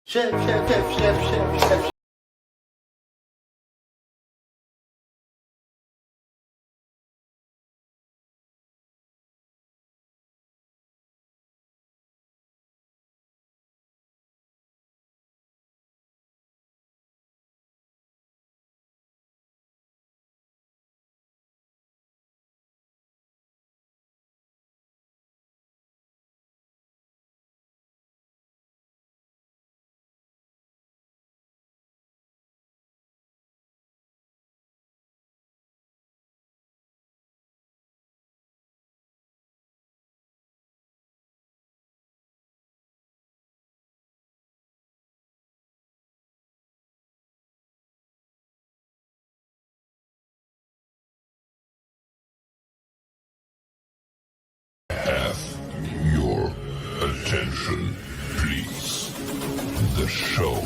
Chef. Your attention, please. The show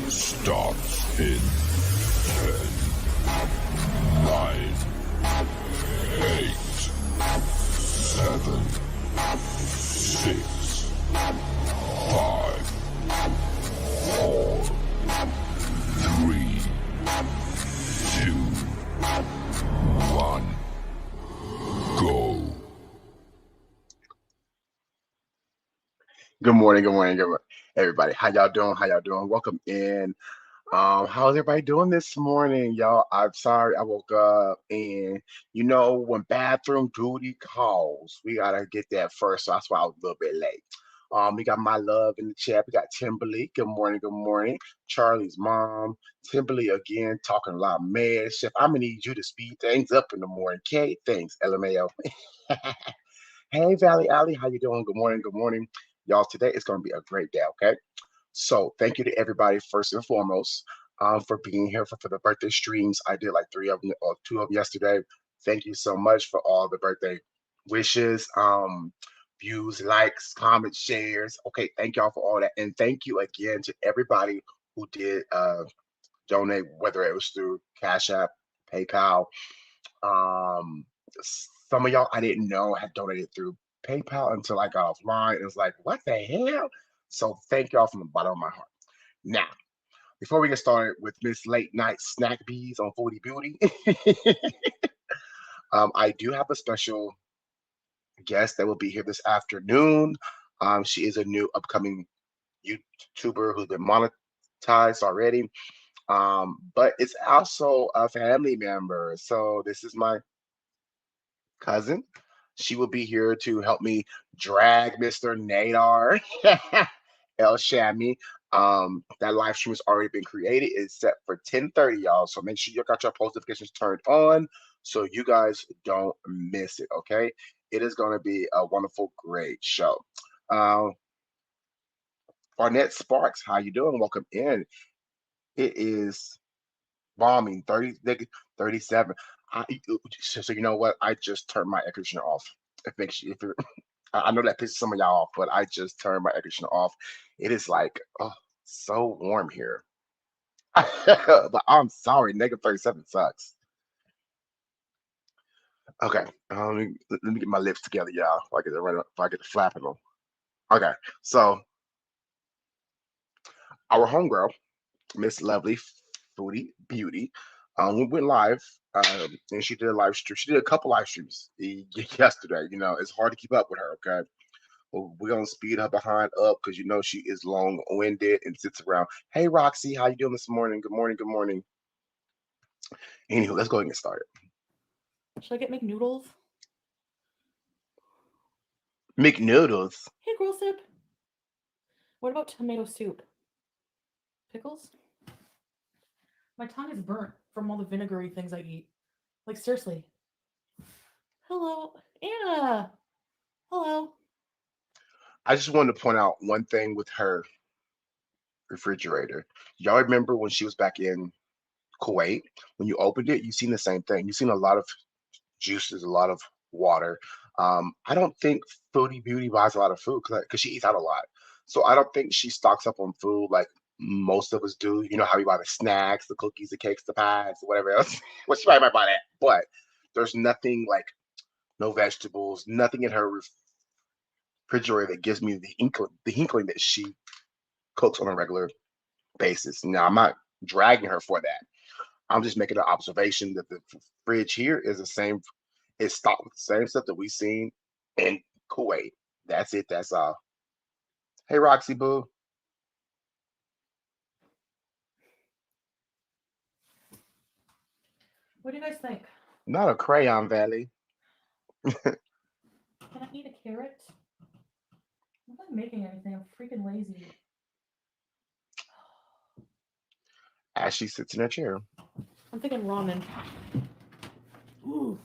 starts in 10, 9, 8, 7, 6, 5, 4, 3, 2, 1, go. Good morning, everybody. How y'all doing? Welcome in. How's everybody doing this morning, y'all? I'm sorry I woke up and when bathroom duty calls, we gotta get that first. So that's why I was a little bit late. We got my love in the chat. We got Timberly. Good morning. Charlie's mom. Timberly again talking a lot of mad shit. I'm gonna need you to speed things up in the morning. Okay, thanks, LMAO. Hey, Valley Alley, how you doing? Good morning. Y'all, today is going to be a great day, okay? So thank you to everybody, first and foremost, for being here for the birthday streams. I did like 3 of them or 2 of them yesterday. Thank you so much for all the birthday wishes, views, likes, comments, shares. Okay, thank y'all for all that. And thank you again to everybody who did donate, whether it was through Cashapp, PayPal, some of y'all I didn't know had donated through PayPal until I got offline. It was like, what the hell? So thank y'all from the bottom of my heart. Now, before we get started with Miss Late Night Snack Bees on Foodie Beauty, I do have a special guest that will be here this afternoon. She is a new upcoming YouTuber who's been monetized already. But it's also a family member. So this is my cousin. She will be here to help me drag Mr. Nadar El Shami. That live stream has already been created. It's set for 10:30, y'all. So make sure you got your post notifications turned on so you guys don't miss it. Okay, it is going to be a wonderful, great show. Barnett Sparks, how you doing? Welcome in. It is bombing 37. So you know what? I just turned my air conditioner off. If makes you, if you're, I know that pisses some of y'all off, but I just turned my air conditioner off. It is like, oh, so warm here. But I'm sorry, -37 sucks. Okay, let me get my lips together, y'all. If I get to flapping them. Okay, so our homegirl, Miss Lovely Foodie Beauty, we went live, and she did a live stream. She did a couple live streams yesterday. It's hard to keep up with her. Okay, well, we're gonna speed her behind up because she is long-winded and sits around. Hey, Roxy, how you doing this morning? Good morning. Anywho, let's go ahead and get started. Should I get McNoodles? McNoodles. Hey, girl sip. What about tomato soup? Pickles? My tongue is burnt from all the vinegary things I eat. Like, seriously. Hello, Anna. Hello. I just wanted to point out one thing with her refrigerator. Y'all remember when she was back in Kuwait? When you opened it, you seen the same thing. You seen a lot of juices, a lot of water. I don't think Foodie Beauty buys a lot of food because she eats out a lot. So I don't think she stocks up on food like most of us do. You know how we buy the snacks, the cookies, the cakes, the pies, whatever else. Well, she probably might buy that, but there's nothing like no vegetables, nothing in her refrigerator that gives me the inkling that she cooks on a regular basis. Now, I'm not dragging her for that. I'm just making an observation that the fridge here is the same. It's stocked with the same stuff that we seen in Kuwait. That's it. That's all. Hey, Roxy Boo. What do you guys think? Not a crayon valley. Can I eat a carrot? I'm not making anything. I'm freaking lazy. As she sits in her chair. I'm thinking ramen. Ooh.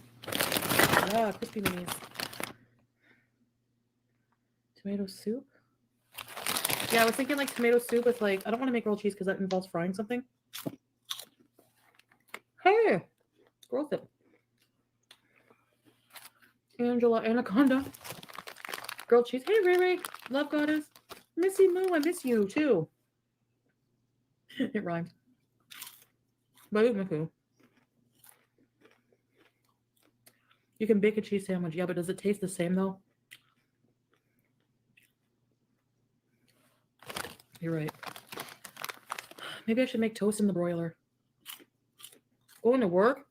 Yeah, crispy minis. Tomato soup? Yeah, I was thinking like tomato soup with like, I don't want to make grilled cheese because that involves frying something. Hey! Growth it. Angela Anaconda. Grilled cheese. Hey, Ray Ray. Love goddess. Missy Moo, I miss you too. It rhymes. But you can bake a cheese sandwich. Yeah, but does it taste the same though? You're right. Maybe I should make toast in the broiler. Going to work?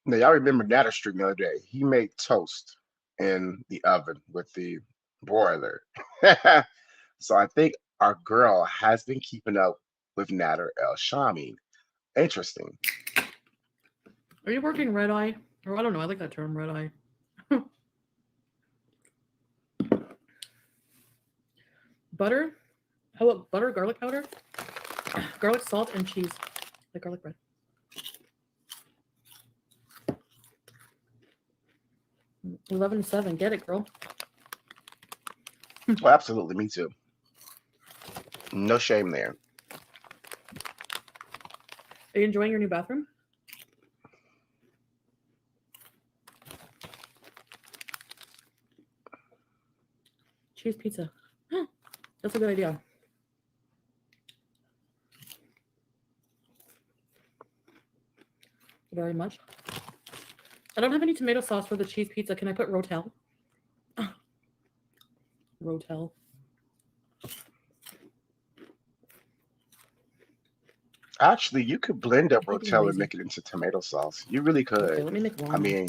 Now, y'all remember Natter Street the other day? He made toast in the oven with the broiler. So I think our girl has been keeping up with Natter El Shami. Interesting. Are you working red eye? Or I don't know. I like that term, red eye. Butter? How about butter, garlic powder, garlic salt, and cheese? Like garlic bread. $11.07. Get it, girl. Well, absolutely, me too. No shame there. Are you enjoying your new bathroom? Cheese pizza. That's a good idea. Very much. I don't have any tomato sauce for the cheese pizza. Can I put Rotel? Rotel. Actually, you could blend up I hate being Rotel and lazy. make it into tomato sauce. You really Okay, could. let me make ramen. I mean,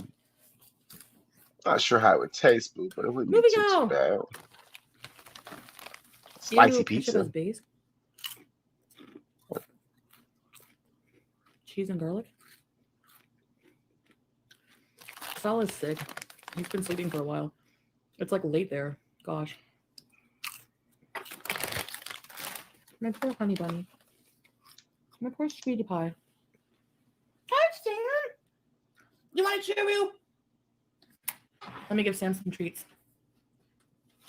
not sure how it would taste, boo, but it wouldn't be Moving too on. bad. Cashapp Spicy as pizza. Beeze. Cheese and garlic. Sal is sick. He's been sleeping for a while. It's like late there. Gosh. My poor honey bunny. My poor sweetie pie. Hi, Sam. You want a Cheerio? Let me give Sam some treats.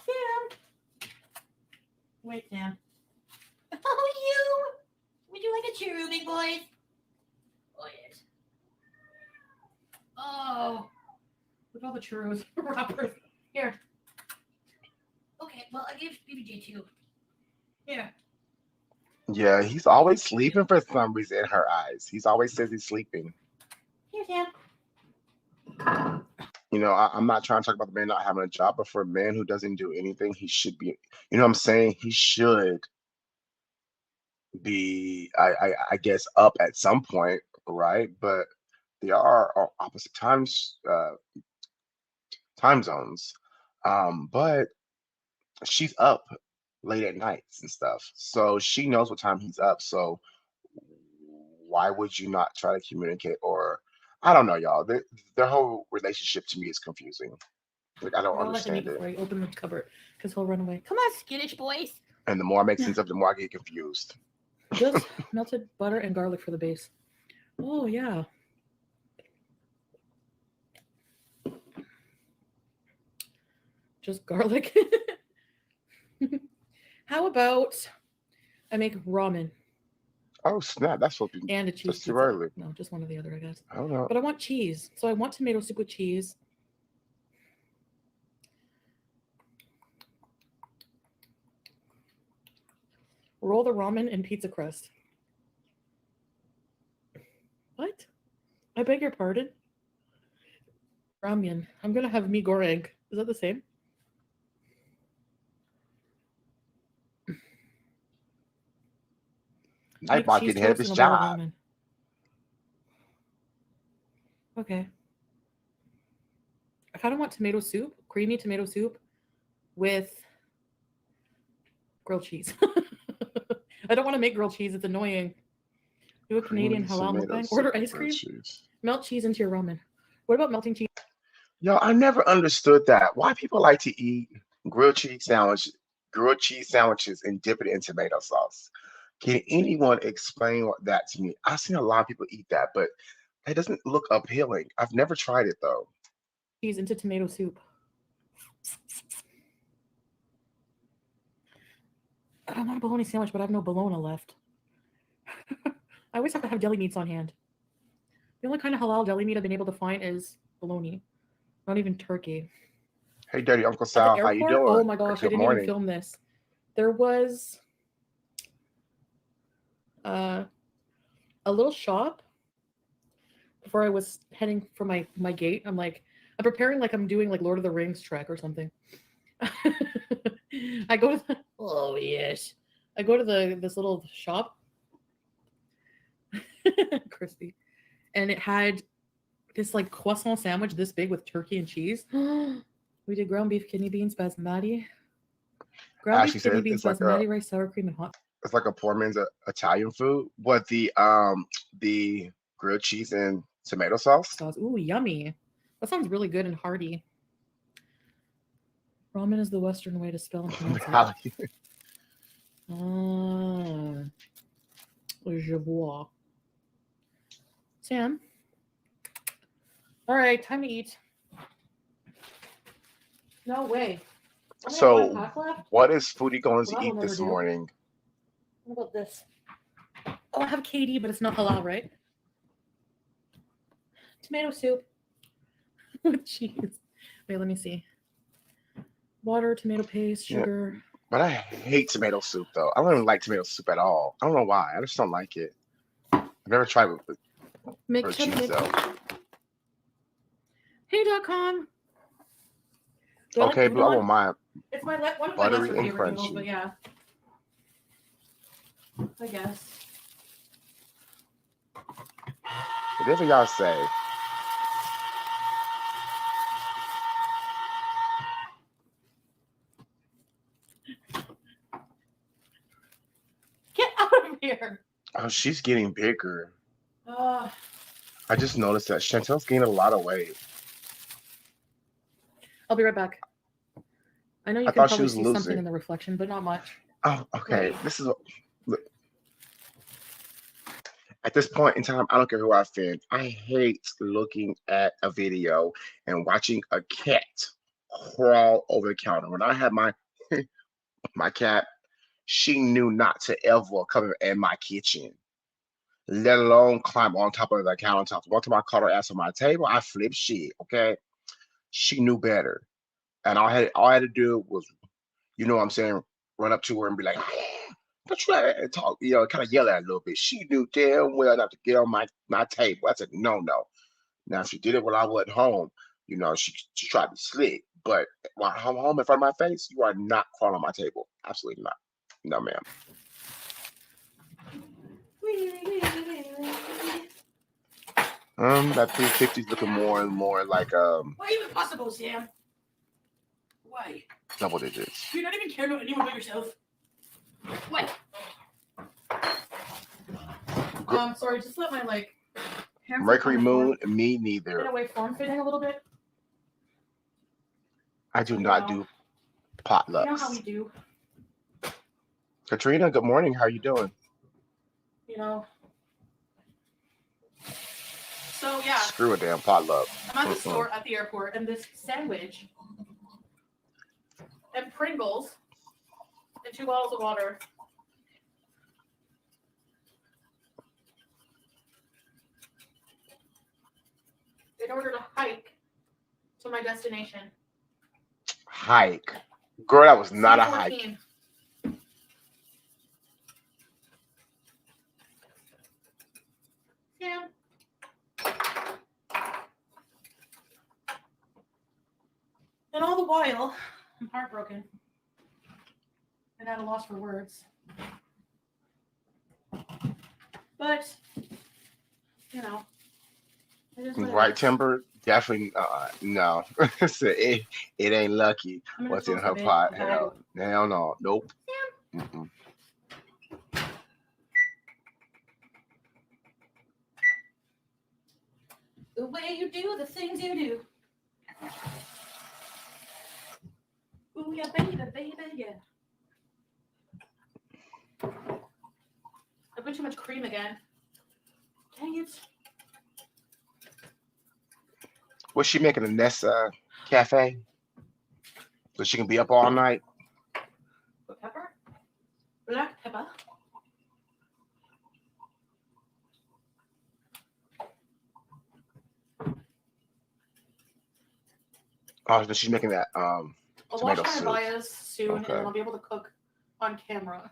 Sam. Wait, Sam. Oh, you. Would you like a Cheerio, big boy? Oh, yes. Oh. Look at all the churros wrappers. Here. Okay, well, I gave BBJ too. Here. Yeah, he's always sleeping for some reason in her eyes. He's always says he's sleeping. Here, Sam. You know, I'm not trying to talk about the man not having a job, but for a man who doesn't do anything, he should be, you know what I'm saying? He should be, I guess, up at some point, right? But they are opposite time zones. But she's up late at nights and stuff. So she knows what time he's up. So why would you not try to communicate? Or I don't know, y'all. Their whole relationship to me is confusing. Like I don't I'll let him eat understand it. before I open the cupboard because he'll run away. Come on, skittish boys. And the more I make sense of it, the more I get confused. Just melted butter and garlic for the base. Oh, yeah. Just garlic. How about I make ramen Oh snap! That's what and a cheese that's too pizza? early. No, just one or the other, I guess. I don't know. But I want cheese. So I want tomato soup with cheese. Roll the ramen in pizza crust. What? I beg your pardon? Ramen. I'm going to have mee goreng. Is that the same? Nightbot cheese getting ahead of toast his and a bowl of job. ramen. Okay. I kind of want tomato soup, creamy tomato soup with grilled cheese. I don't want to make grilled cheese. It's annoying. Do a Canadian Creamy halal tomato mukbang. soup Order with ice grilled cream. cheese. Melt cheese into your ramen. What about melting cheese? Yo, I never understood that. Why people like to eat grilled cheese sandwich, grilled cheese sandwiches and dip it in tomato sauce. Can anyone explain that to me? I've seen a lot of people eat that, but it doesn't look appealing. I've never tried it though. Cheese into tomato soup. I want a bologna sandwich, but I have no bologna left. I always have to have deli meats on hand. The only kind of halal deli meat I've been able to find is bologna, not even turkey. Hey, Dirty Uncle At the Sal, how you airport, oh doing? my Or gosh, I good didn't even morning. film this. There was uh, a little shop before I was heading for my gate. I'm preparing like I'm doing like Lord of the Rings trek or something. I go to oh yes, I go to this little shop, crispy, and it had this like croissant sandwich this big with turkey and cheese. We did ground beef, kidney beans, basmati, ground beef, Ashley kidney says beans, basmati rice, sour cream, and hot it's like a poor man's Italian food. What the grilled cheese and tomato sauce? sauce. Ooh, yummy! That sounds really good and hearty. Ramen is the Western way to spell and pronounce it. Ah, je vois. Sam. All right, time to eat. No way. Only have one So, pack left? what is Foodie going Well, to that will eat never this do. morning? What about this? Oh, I have KD, but it's not halal, right? Tomato soup with cheese. Wait, let me see. Water, tomato paste, Yeah, sugar. but I hate tomato soup though. I don't even like tomato soup at all. I don't know why. I just don't like it. I've never tried it with Make grilled chutney. cheese though. Hey.com. Do I like Okay, but I udon? want mine It's one of my buttery lesser and favorite noodles, but crunchy. yeah, I guess. Whatever y'all say. Get out of here. Oh, she's getting bigger. Uh, I just noticed that Chantel's gained a lot of weight. I'll be right back. I know you I can thought she probably was see something losing. in the reflection, but not much. Oh, okay. Wait. This is look, at this point in time, I don't care who I offend. I hate looking at a video and watching a cat crawl over the counter. When I had my cat, she knew not to ever come in my kitchen, let alone climb on top of the countertop. One time I caught her ass on my table, I flipped shit. Okay, she knew better, and all I had to do was, you know what I'm saying, run up to her and be like, "Don't you and talk," kind of yell at her a little bit. She knew damn well not to get on my table. I said, no, no. Now she did it when I wasn't home. She tried to be slick, but while I'm home in front of my face, you are not crawling on my table. Absolutely not. No, ma'am. That 350 is looking more and more like Why even possible, Sam? Why? double digits. Do you not even care about anyone but yourself? What? Sorry, just let my hands Mercury on the Moon, form. me Get neither. away form fitting a little bit. I do So, not do you know how we potlucks. do. Katrina, good morning. How you doing? You know. So yeah, Screw a damn potluck. I'm at the store at the airport, and this sandwich and Pringles and 2 bottles of water. In order to hike to my destination. Hike. Girl, that was not a hike. C14. Yeah. And all the while, I'm heartbroken and at a loss for words. But, you know, it is what it Right, is. Timber? Definitely no. So it ain't lucky I'm gonna what's in toss the her pot. bag Hell, over. hell no. Nope. Sam, Mm-mm. the way you do the things you do. Ooh, yeah, baby, baby, yeah. I put too much cream again. Dang it. Was she making a Nessa cafe so she can be up all night? Put pepper. Black pepper. Oh, so she's making that I'll wash tomato my soup. abayas soon, and Okay. then I'll be able to cook on camera.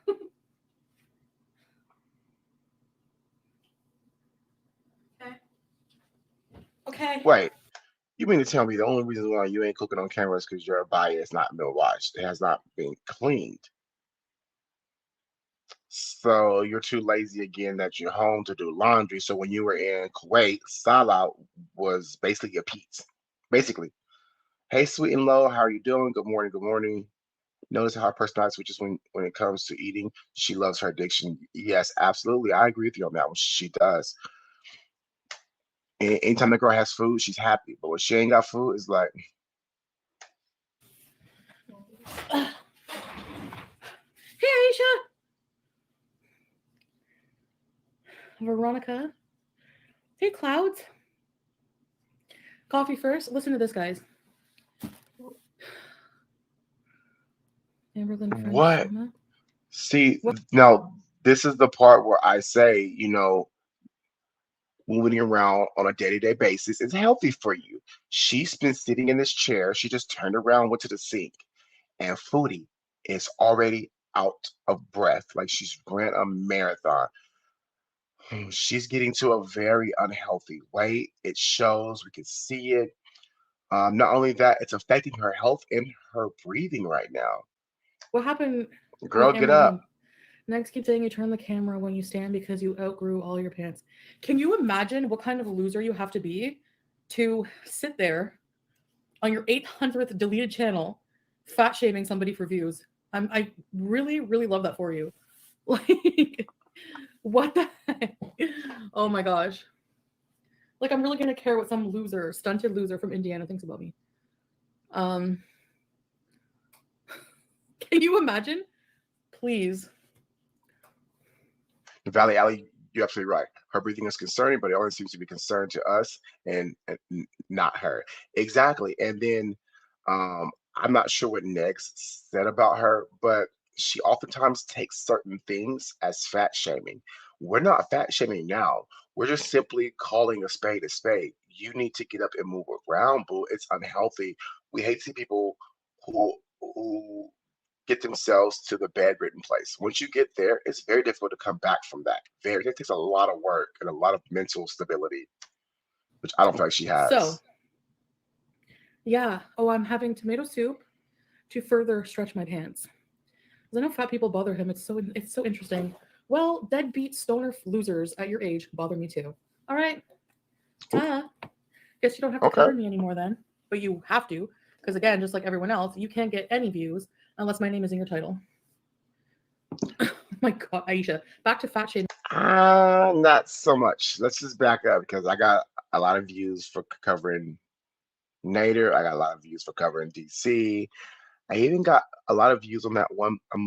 Okay. Okay. Wait, you mean to tell me the only reason why you ain't cooking on camera is because your abaya has not been washed? It has not been cleaned. So you're too lazy again that you're home to do laundry. So when you were in Kuwait, Salah was basically your Pete. Basically, hey, sweet and low, how are you doing? Good morning, good morning. Notice how her personality switches when it comes to eating. She loves her addiction. Yes, absolutely. I agree with you on that one. She does. Anytime the girl has food, she's happy. But when she ain't got food, it's like, Hey, Aisha. Veronica. Hey, Clouds. Coffee first. Listen to this, guys. Amberlyn French what? Shima. See, What? now this is the part where I say, moving around on a day-to-day basis is healthy for you. She's been sitting in this chair. She just turned around, went to the sink, and Foodie is already out of breath, like she's ran a marathon. She's getting to a very unhealthy weight. It shows. We can see it. Not only that, it's affecting her health and her breathing right now. What happened with Girl, get up. Amberlyn? Next, keep saying you turn the camera when you stand because you outgrew all your pants. Can you imagine what kind of loser you have to be to sit there on your 800th deleted channel, fat shaming somebody for views? I really, really love that for you. Like, what the heck? Oh my gosh. Like, I'm really gonna care what some loser, stunted loser from Indiana thinks about me. Um, can you imagine? Please. Valley Alley, you're absolutely right. Her breathing is concerning, but it only seems to be concerned to us and not her. Exactly. And then I'm not sure what Next said about her, but she oftentimes takes certain things as fat shaming. We're not fat shaming now. We're just simply calling a spade a spade. You need to get up and move around, boo. It's unhealthy. We hate to see people who get themselves to the bedridden place. Once you get there, it's very difficult to come back from that. It takes a lot of work and a lot of mental stability, which I don't feel like she So, has. yeah. Oh, I'm having tomato soup to further stretch my pants. 'Cause I know fat people bother him. It's so interesting. Well, deadbeat stoner losers at your age bother me too. All right, Ooh, duh. Guess you don't have to okay. cover me anymore then, but you have to, because again, just like everyone else, you can't get any views unless my name is in your title. Oh my God, Aisha, back to fat shaming. Not so much. Let's just back up because I got a lot of views for covering Nader. I got a lot of views for covering DC. I even got a lot of views on that one a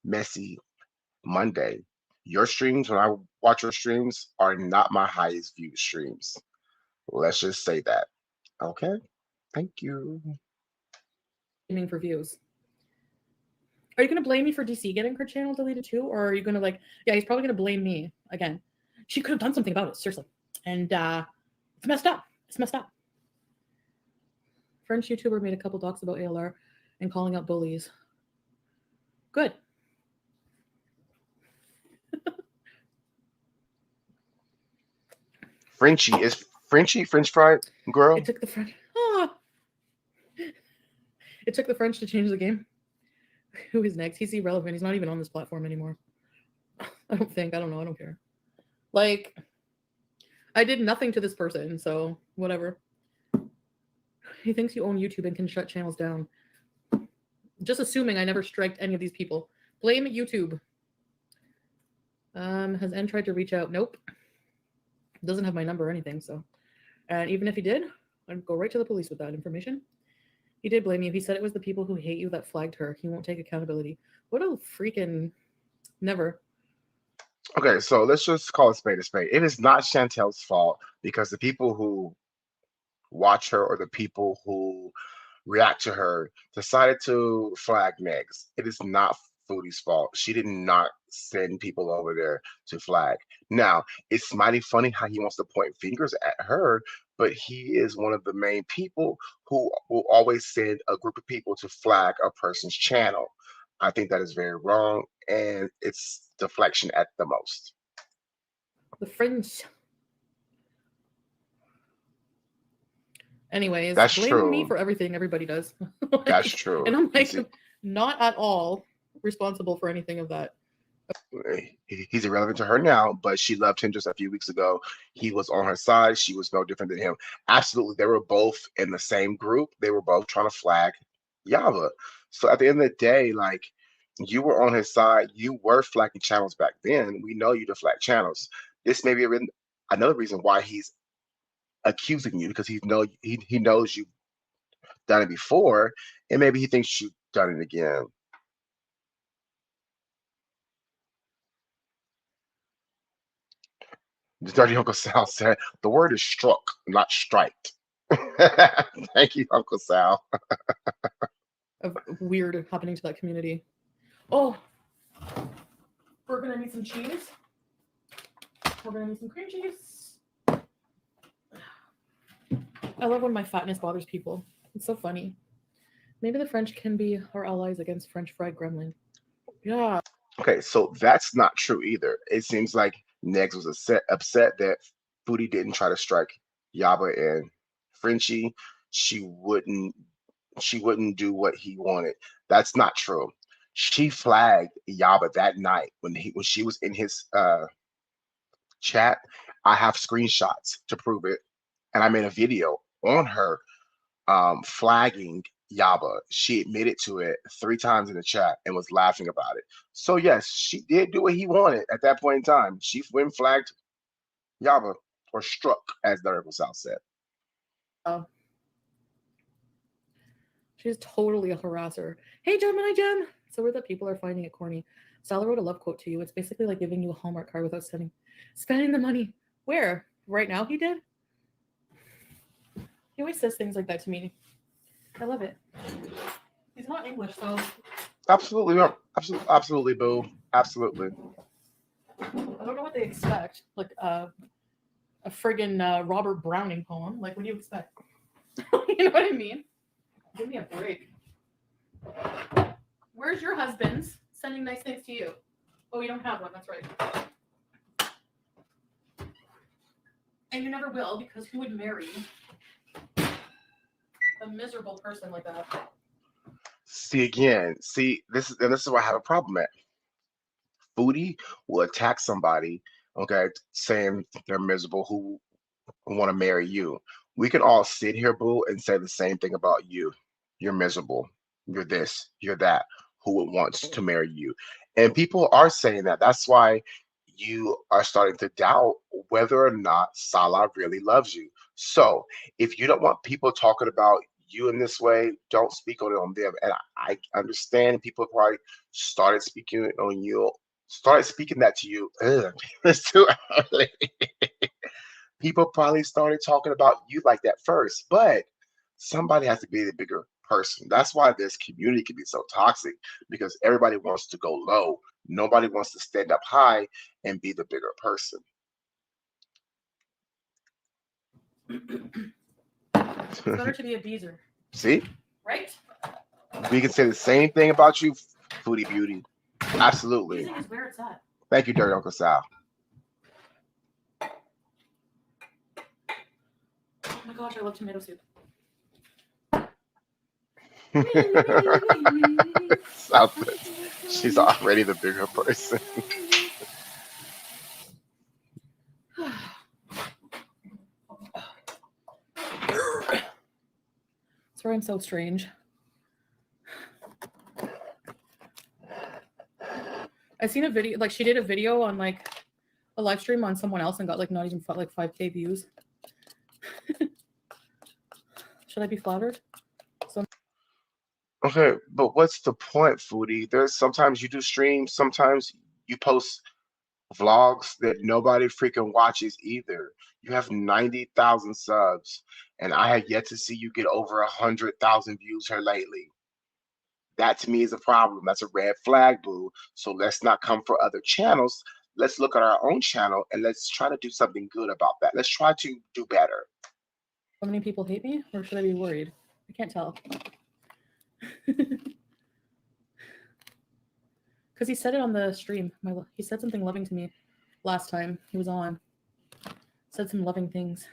messy Monday. Your streams, when I watch your streams, are not my highest viewed streams. Let's just say that. Okay. Thank you. For views. Are you gonna blame me for DC getting her channel deleted too, or are you gonna like? Yeah, he's probably gonna blame me again. She could have done something about it, seriously, and it's messed up. It's messed up. French YouTuber made a couple docs about ALR and calling out bullies. Good. Frenchie is Frenchie French fry girl. It took the French. Oh, it took the French to change the game. Who is next? He's irrelevant. He's not even on this platform anymore. I don't think. I don't know. I don't care. Like, I did nothing to this person, so whatever. He thinks you own YouTube and can shut channels down. Just assuming I never striked any of these people. Blame YouTube. Has N tried to reach out? Nope. Doesn't have my number or anything, so. And even if he did, I'd go right to the police with that information. He did blame you. He said it was the people who hate you that flagged her. He won't take accountability. What a freaking... Never. Okay, so let's just call a spade a spade. It is not Chantel's fault because the people who watch her or the people who react to her decided to flag Megs. It is not Foodie's fault. She did not send people over there to flag. Now, it's mighty funny how he wants to point fingers at her, but he is one of the main people who will always send a group of people to flag a person's channel. I think that is very wrong, and it's deflection at the most. The French. Anyways, That's blame true. me for everything everybody does. That's true. And I'm like, not at all responsible for anything of that. He's irrelevant to her now, but she loved him just a few weeks ago. He was on her side. She was no different than him. Absolutely. They were both in the same group. They were both trying to flag Yava. So at the end of the day, like, you were on his side. You were flagging channels back then. We know you to flag channels. This may be another reason why he's accusing you, because he knows you've done it before, and maybe he thinks you've done it again. The dirty Uncle Sal said the word is struck, not striked. Thank you, Uncle Sal. Of weird happening to that community. Oh, we're gonna need some cheese. We're gonna need some cream cheese. I love when my fatness bothers people. It's so funny. Maybe the French can be our allies against French fried gremlin. Yeah. Okay, so that's not true either. It seems like Negs was upset that Foodie didn't try to strike Yaba and Frenchie. She wouldn't do what he wanted. That's not true. She flagged Yaba that night when she was in his chat. I have screenshots to prove it, and I made a video on her flagging Yaba. She admitted to it 3 times in the chat and was laughing about it. So yes, she did do what he wanted at that point in time. She went and flagged Yaba, or struck, as the Uncle Sal said. Oh. She's totally a harasser. Hey, Gemini Gem. So weird that people are finding it corny. Sal wrote a love quote to you. It's basically like giving you a Hallmark card without spending the money. Where? Right now he did? He always says things like that to me. I love it. He's not English, so... Absolutely, absolutely, boo. Absolutely. I don't know what they expect. Like a friggin' Robert Browning poem. Like, what do you expect? You know what I mean? Give me a break. Where's your husband's sending nice things to you? Oh, you don't have one. That's right. And you never will, because who would marry a miserable person like that? See, this is where I have a problem at. Foodie will attack somebody, okay, saying they're miserable, who want to marry you. We can all sit here, boo, and say the same thing about you. You're miserable. You're this. You're that. Who would want to marry you? And people are saying that. That's why you are starting to doubt whether or not Salah really loves you. So if you don't want people talking about you in this way, don't speak on it on them. And I understand people probably started speaking on you, started speaking that to you. Ugh, it's too early. People probably started talking about you like that first, but somebody has to be the bigger person. That's why this community can be so toxic, because everybody wants to go low. Nobody wants to stand up high and be the bigger person. It's better to be a Beezer. See? Right? We can say the same thing about you, Foodie Beauty. Absolutely. Beezing is where it's at. Thank you, Dirty Uncle Sal. Oh my gosh, I love tomato soup. She's already the bigger person. Sorry, I'm so strange. I seen a video, like she did a video on like a live stream on someone else and got like not even like 5K views. Should I be flattered? Okay, but what's the point, Foodie? There's sometimes you do streams, sometimes you post vlogs that nobody freaking watches either. You have 90,000 subs, and I have yet to see you get over 100,000 views here lately. That to me is a problem. That's a red flag, boo. So let's not come for other channels. Let's look at our own channel and let's try to do something good about that. Let's try to do better. How many people hate me, or should I be worried? I can't tell. Because he said it on the stream. He said something loving to me last time he was on. Said some loving things.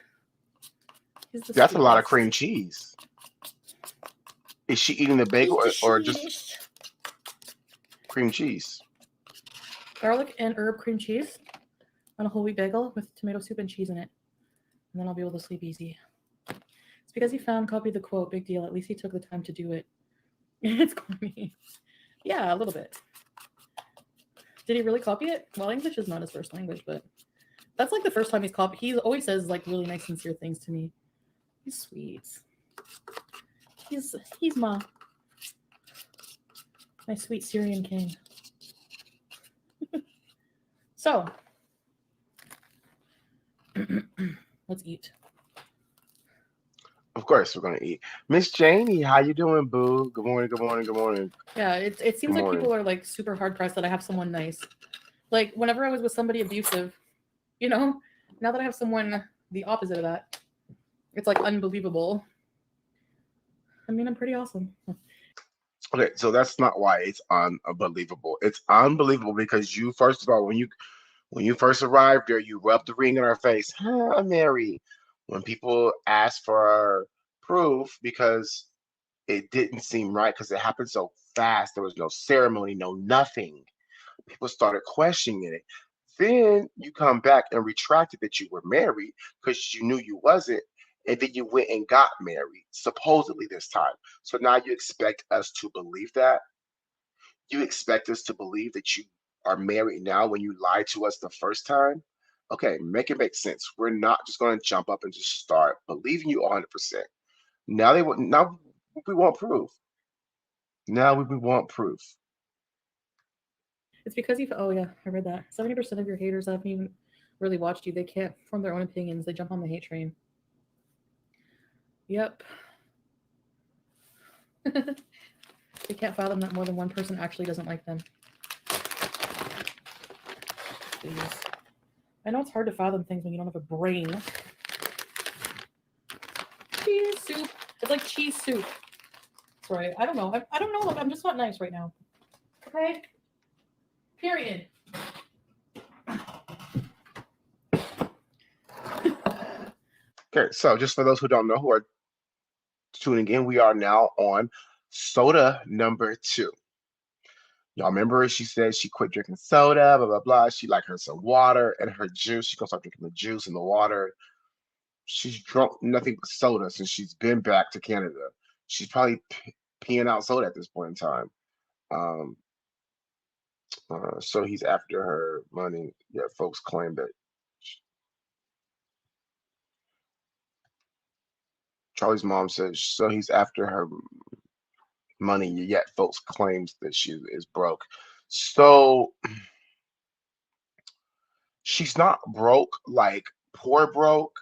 That's a lot of cream cheese. Is she eating the bagel or just cream cheese? Garlic and herb cream cheese on a whole wheat bagel with tomato soup and cheese in it. And then I'll be able to sleep easy. It's because he copied the quote. Big deal. At least he took the time to do it. It's corny. Yeah, a little bit. Did he really copy it? Well, English is not his first language, but that's like the first time he's copied. He always says like really nice, sincere things to me. He's sweet. He's my sweet Syrian king. So let's eat. Of course, we're gonna eat. Miss Janie, how you doing, boo? Good morning. Good morning. Good morning. Yeah, it seems like people are like super hard pressed that I have someone nice. Like whenever I was with somebody abusive, you know, now that I have someone the opposite of that, it's like unbelievable. I mean, I'm pretty awesome. Okay, so that's not why it's unbelievable. It's unbelievable because you, first of all, when you first arrived there, you rubbed the ring in our face. Huh, Mary. When people asked for proof because it didn't seem right because it happened so fast, there was no ceremony, no nothing. People started questioning it. Then you come back and retracted that you were married because you knew you wasn't, and then you went and got married, supposedly this time. So now you expect us to believe that? You expect us to believe that you are married now when you lied to us the first time? Okay, make it make sense. We're not just going to jump up and just start believing you 100%. Now we want proof. Now we want proof. It's because oh yeah, I read that. 70% of your haters haven't even really watched you. They can't form their own opinions. They jump on the hate train. Yep. They can't fathom that more than one person actually doesn't like them. Please. I know it's hard to fathom things when you don't have a brain. Cheese soup. It's like cheese soup. Sorry, I don't know. I don't know. I'm just not nice right now. Okay? Period. Okay, so just for those who don't know, who are tuning in, we are now on soda number 2. Y'all remember she said she quit drinking soda, blah, blah, blah. She like her some water and her juice. She gonna start drinking the juice and the water. She's drunk nothing but soda since she's been back to Canada. She's probably peeing out soda at this point in time. Um, so he's after her money. Yeah, folks claim that Charlie's mom says so he's after her money, yet folks claims that she is broke. So she's not broke like poor broke,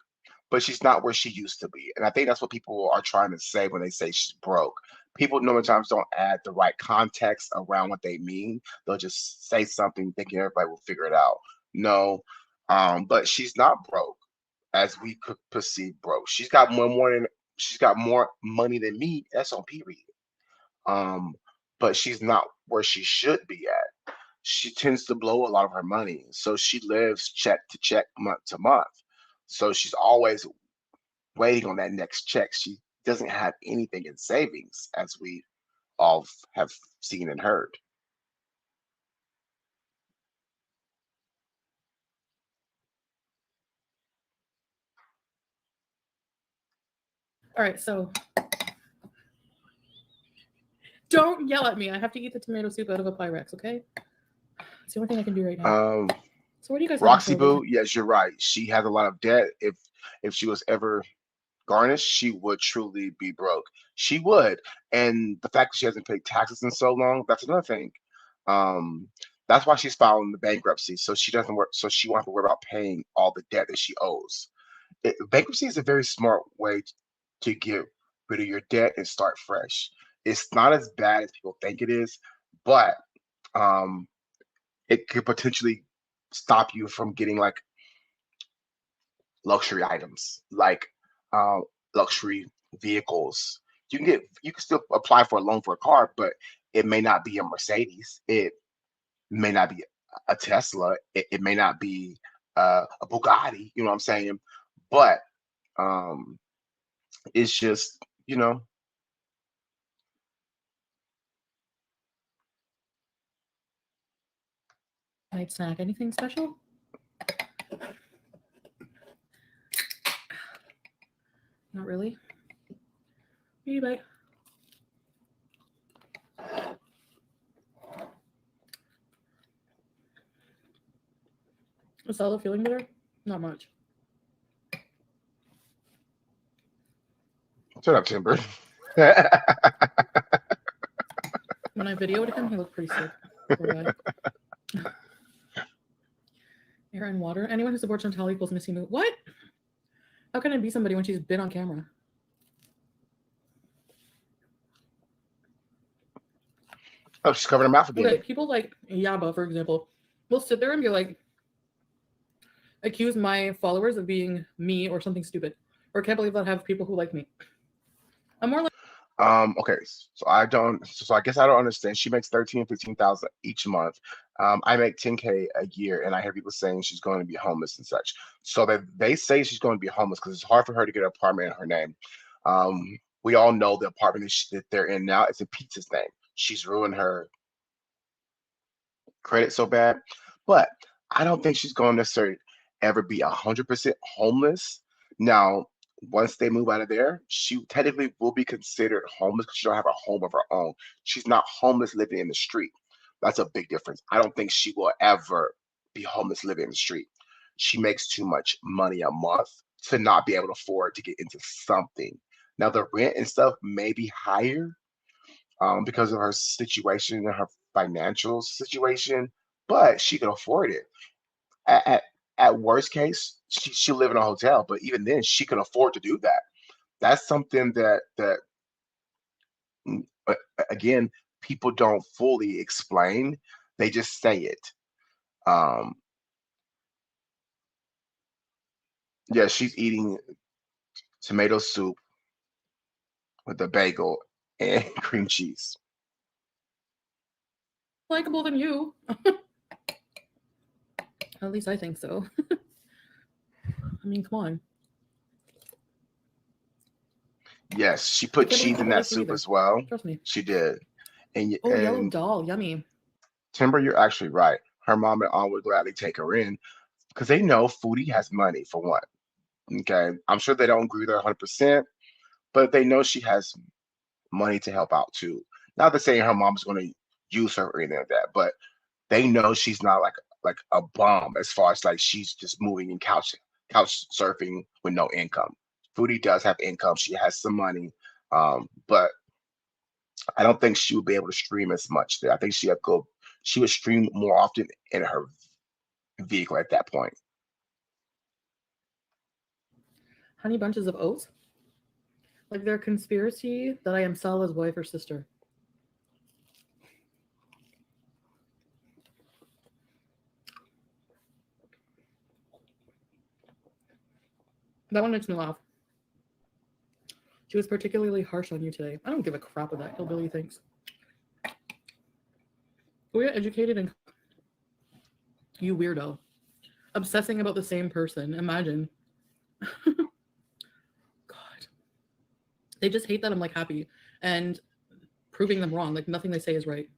but she's not where she used to be. And I think that's what people are trying to say when they say she's broke. People many times don't add the right context around what they mean. They'll just say something thinking everybody will figure it out. No, but she's not broke as we could perceive broke. She's got more money than me. That's on period. But she's not where she should be at. She tends to blow a lot of her money. So she lives check to check, month to month. So she's always waiting on that next check. She doesn't have anything in savings, as we all have seen and heard. All right, so Don't yell at me. I have to eat the tomato soup out of a Pyrex, okay? It's the only thing I can do right now. So what do you guys have Roxy for a living? Boo, yes, you're right. She has a lot of debt. If she was ever garnished, she would truly be broke. She would. And the fact that she hasn't paid taxes in so long, that's another thing. Um, that's why she's filing the bankruptcy. So she doesn't work, so she won't have to worry about paying all the debt that she owes. Bankruptcy is a very smart way to get rid of your debt and start fresh. It's not as bad as people think it is, but um, it could potentially stop you from getting like luxury items, like uh, luxury vehicles. You can still apply for a loan for a car, but it may not be a Mercedes. It may not be a Tesla. It may not be a Bugatti. You know what I'm saying? But um, it's just Night snack. Anything special? Not really. Maybe bye. Is Stella feeling better? Not much. shut up, Timber. When I videoed him, he looked pretty sick. Poor guy. Air and water. Anyone who supports Natalia equals Missy Moo. What? How can I be somebody when she's been on camera? Oh, she's covering her mouth again. Okay, people like Yaba, for example, will sit there and be like, accuse my followers of being me or something stupid. Or can't believe that I have people who like me. I'm more like Okay, so I guess I don't understand. She makes 13,000-15,000 each month. I make 10K a year, and I hear people saying she's going to be homeless and such. So they say she's going to be homeless because it's hard for her to get an apartment in her name. We all know the apartment that they're in now, it's in Pizza's name. She's ruined her credit so bad, but I don't think she's going to necessarily ever be 100% homeless. Now, once they move out of there, she technically will be considered homeless because she don't have a home of her own. She's not homeless living in the street. That's a big difference. I don't think she will ever be homeless living in the street. She makes too much money a month to not be able to afford to get into something. Now, the rent and stuff may be higher, because of her situation and her financial situation, but she can afford it. At, at, at worst case, she'll live in a hotel, but even then, she can afford to do that. That's something that again, people don't fully explain. They just say it. Um, yeah, she's eating tomato soup with a bagel and cream cheese. likable than you. At least I think so. I mean, come on. Yes, she put can't believe cheese in people that like you soup either. as well. Trust me. She did. Oh, yellow And doll. Yummy. Timber, you're actually right. Her mom and aunt would gladly take her in because they know Foodie has money for one. Okay. I'm sure they don't agree with her 100%, but they know she has money to help out too. Not to say her mom's going to use her or anything like that, but they know she's not like a bum as far as like she's just moving and couch surfing with no income. Foodie does have income. She has some money, but I don't think she would be able to stream as much there. I think she would stream more often in her vehicle at that point. Honey bunches of oats. Like their conspiracy that I am Salah's wife or sister. That one makes me laugh. She was particularly harsh on you today. I don't give a crap what that hillbilly thinks. We're educated and you weirdo. Obsessing about the same person. Imagine. God. They just hate that I'm like happy and proving them wrong. Like nothing they say is right.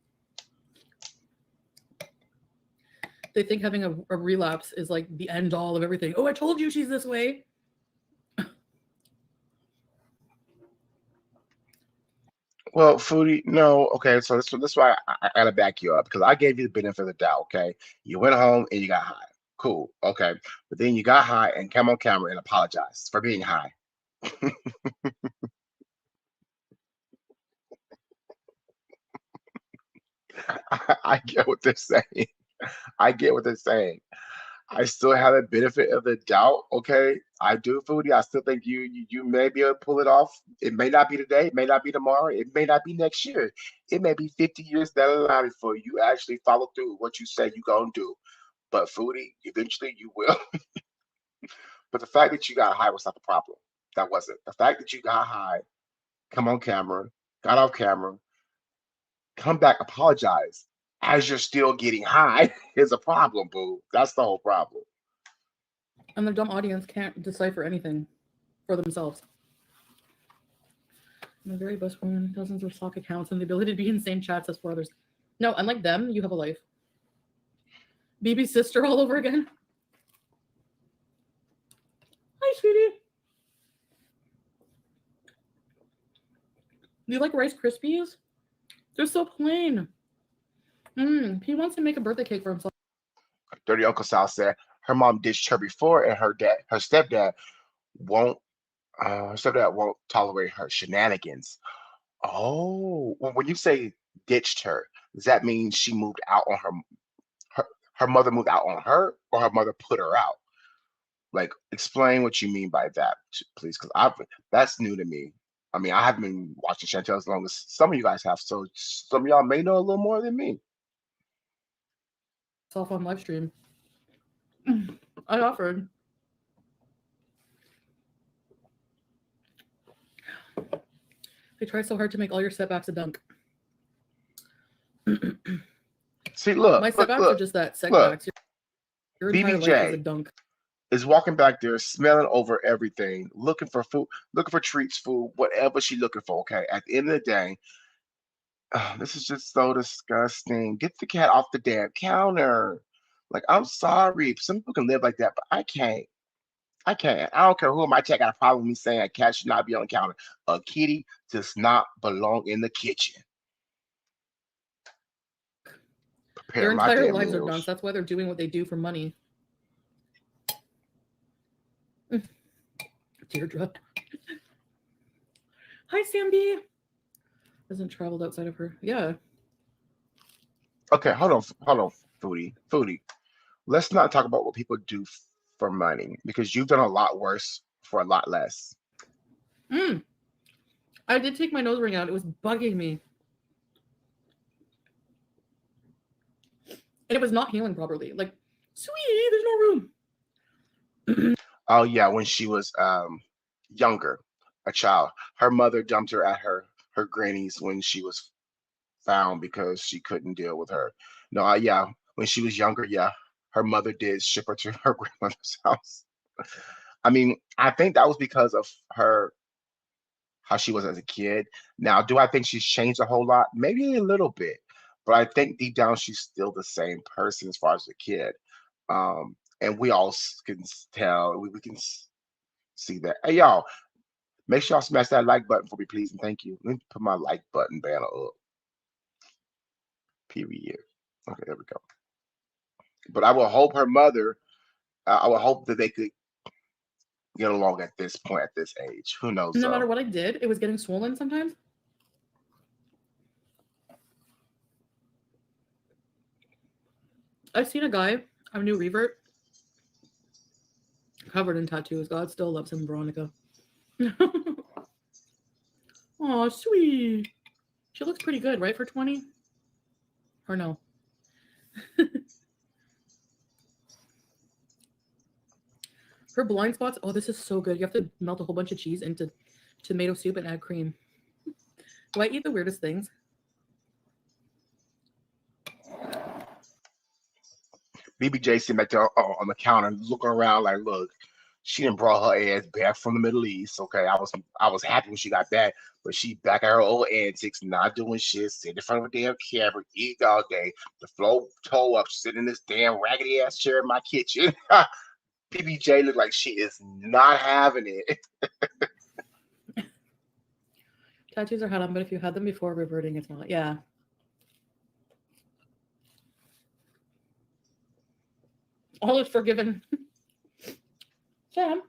They think having a relapse is like the end all of everything. Oh, I told you she's this way. Well, Foodie, no. Okay, so this why I gotta back you up because I gave you the benefit of the doubt. Okay, you went home and you got high. Cool. Okay, but then you got high and came on camera and apologized for being high. I get what they're saying. I get what they're saying. I still have the benefit of the doubt. Okay, I do, Foodie. I still think you may be able to pull it off. It may not be today. It may not be tomorrow. It may not be next year. It may be 50 years down the line before you actually follow through with what you say you gonna do. But Foodie, eventually you will. But the fact that you got high was not the problem. That wasn't. The fact that you got high, come on camera, got off camera, come back, apologize as you're still getting high is a problem, boo. That's the whole problem. And the dumb audience can't decipher anything for themselves. My very best friend, dozens of stock accounts, and the ability to be in the same chats as for others. No, unlike them, you have a life. BB's sister all over again. Hi, sweetie. Do you like Rice Krispies? They're so plain. He wants to make a birthday cake for himself. Dirty Uncle Sal said her mom ditched her before, and her stepdad won't. Her stepdad won't tolerate her shenanigans. Oh, well, when you say ditched her, does that mean she moved out on her her mother moved out on her, or her mother put her out? Like, explain what you mean by that, please, because I that's new to me. I mean, I haven't been watching Chantel as long as some of you guys have, so some of y'all may know a little more than me. Self on live stream. I offered. They try so hard to make all your setbacks a dunk. See, look, My look, setbacks are look, just that look. setbacks. Your entire life is a BBJ dunk. is walking back there, smelling over everything, looking for food, looking for treats, food, whatever she's looking for. Okay, at the end of the day, this is just so disgusting. Get the cat off the damn counter. Like, I'm sorry, some people can live like that, but I can't. I can't. I don't care who in my chat got a problem with me saying a cat should not be on the counter. A kitty does not belong in the kitchen. Their Prepare my entire damn lives are dunks. meals. That's why they're doing what they do for money. Teardrop. Hi, Samby. Hasn't traveled outside of her. Yeah. Okay, hold on, Foodie. Let's not talk about what people do for money because you've done a lot worse for a lot less. I did take my nose ring out. It was bugging me. And it was not healing properly. Like, sweetie, there's no room. Oh yeah, when she was younger, a child, her mother dumped her at her granny's when she was found because she couldn't deal with her. No, yeah, when she was younger, yeah, her mother did ship her to her grandmother's house. I mean, I think that was because of her how she was as a kid. Now, do I think she's changed a whole lot? Maybe a little bit, but I think deep down she's still the same person as far as the kid. And we all can tell, we can see that. Hey, y'all, make sure y'all smash that like button for me, please, and thank you. Let me put my like button banner up. Period. Okay, there we go. But I will hope her mother. I would hope that they could get along at this point, at this age. Who knows? No matter what I did, it was getting swollen sometimes. I've seen a guy, a new revert, covered in tattoos. God still loves him, Veronica. Oh, sweet. She looks pretty good, right, for 20? Or no? Her blind spots. Oh, this is so good. You have to melt a whole bunch of cheese into tomato soup and add cream. Do I eat the weirdest things? BBJ sitting back there on the counter looking around like, look, she didn't brought her ass back from the Middle East. Okay, I was happy when she got back, but she back at her old antics, not doing shit, sitting in front of a damn camera, eat all day. The flow toe up, sitting in this damn raggedy ass chair in my kitchen. BBJ look like she is not having it. Tattoos are had on, but if you had them before reverting, it's not. Yeah. All is forgiven. Sam.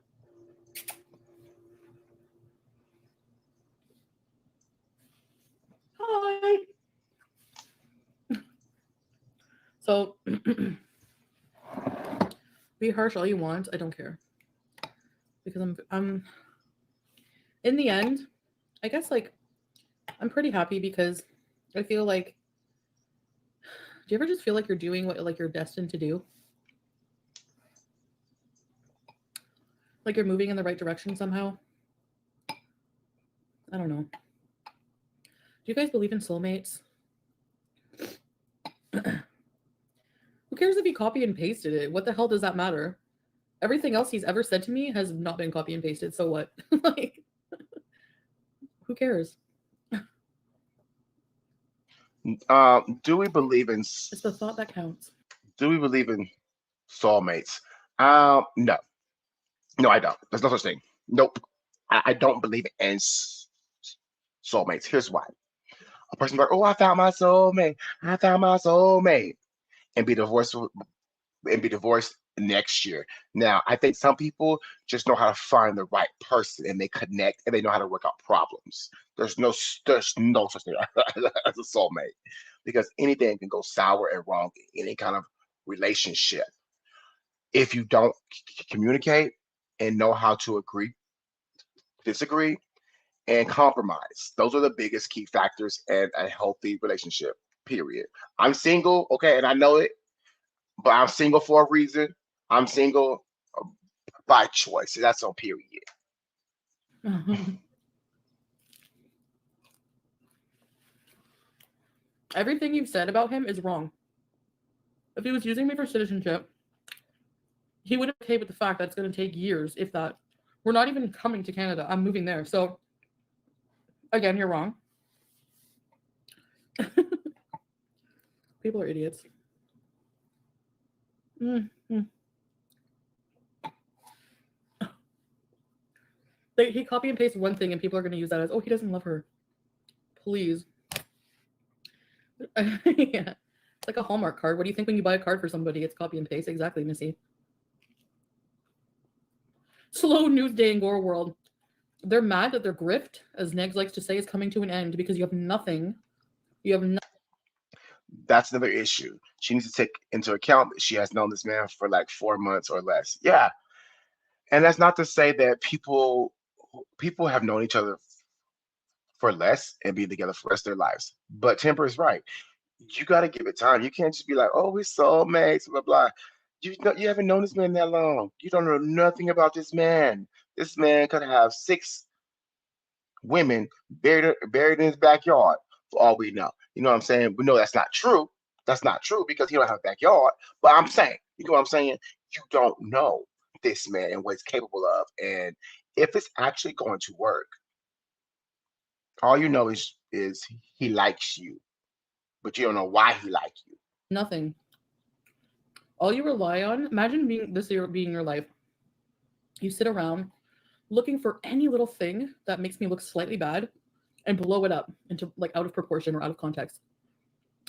Hi. So be harsh all you want. I don't care. Because I'm in the end, I guess like I'm pretty happy because I feel like do you ever just feel like you're doing what like you're destined to do? Like you're moving in the right direction somehow? I don't know. Do you guys believe in soulmates? Who cares if he copy and pasted it? What the hell does that matter? Everything else he's ever said to me has not been copy and pasted, so what? Like, who cares? Do we believe in It's the thought that counts. do we believe in soulmates? No, no, I don't. There's no such thing. Nope. I don't believe in soulmates. Here's why. A person like, oh, I found my soulmate. I found my soulmate, and be divorced next year. Now, I think some people just know how to find the right person and they connect and they know how to work out problems. There's no such thing as a soulmate because anything can go sour and wrong in any kind of relationship if you don't communicate and know how to agree, disagree, and compromise. Those are the biggest key factors in a healthy relationship. Period. I'm single, okay, and I know it, but I'm single for a reason. I'm single by choice. That's on period. Everything you've said about him is wrong. If he was using me for citizenship, he would have okay with the fact that it's going to take years, if that. We're not even coming to Canada. I'm moving there. So, again, you're wrong. People are idiots. Mm-hmm. He copy and paste one thing, and people are going to use that as, oh, he doesn't love her. Please. Yeah. It's like a Hallmark card. What do you think when you buy a card for somebody? It's copy and paste. Exactly, Missy. Slow news day in Gore World. They're mad that their grift, as Negs likes to say, is coming to an end because you have nothing. You have nothing. That's another issue. She needs to take into account that she has known this man for like 4 months or less. Yeah, and that's not to say that people have known each other for less and be together for the rest of their lives. But Temper is right. You got to give it time. You can't just be like, oh, we're soulmates, blah blah. You haven't known this man that long. You don't know nothing about this man. This man could have 6 women buried in his backyard for all we know. You know what I'm saying? We know that's not true. That's not true because he don't have a backyard. But I'm saying, you know what I'm saying? You don't know this man and what he's capable of, and if it's actually going to work. All you know is he likes you, but you don't know why he likes you. Nothing. All you rely on, imagine being your life. You sit around looking for any little thing that makes me look slightly bad and blow it up into like out of proportion or out of context.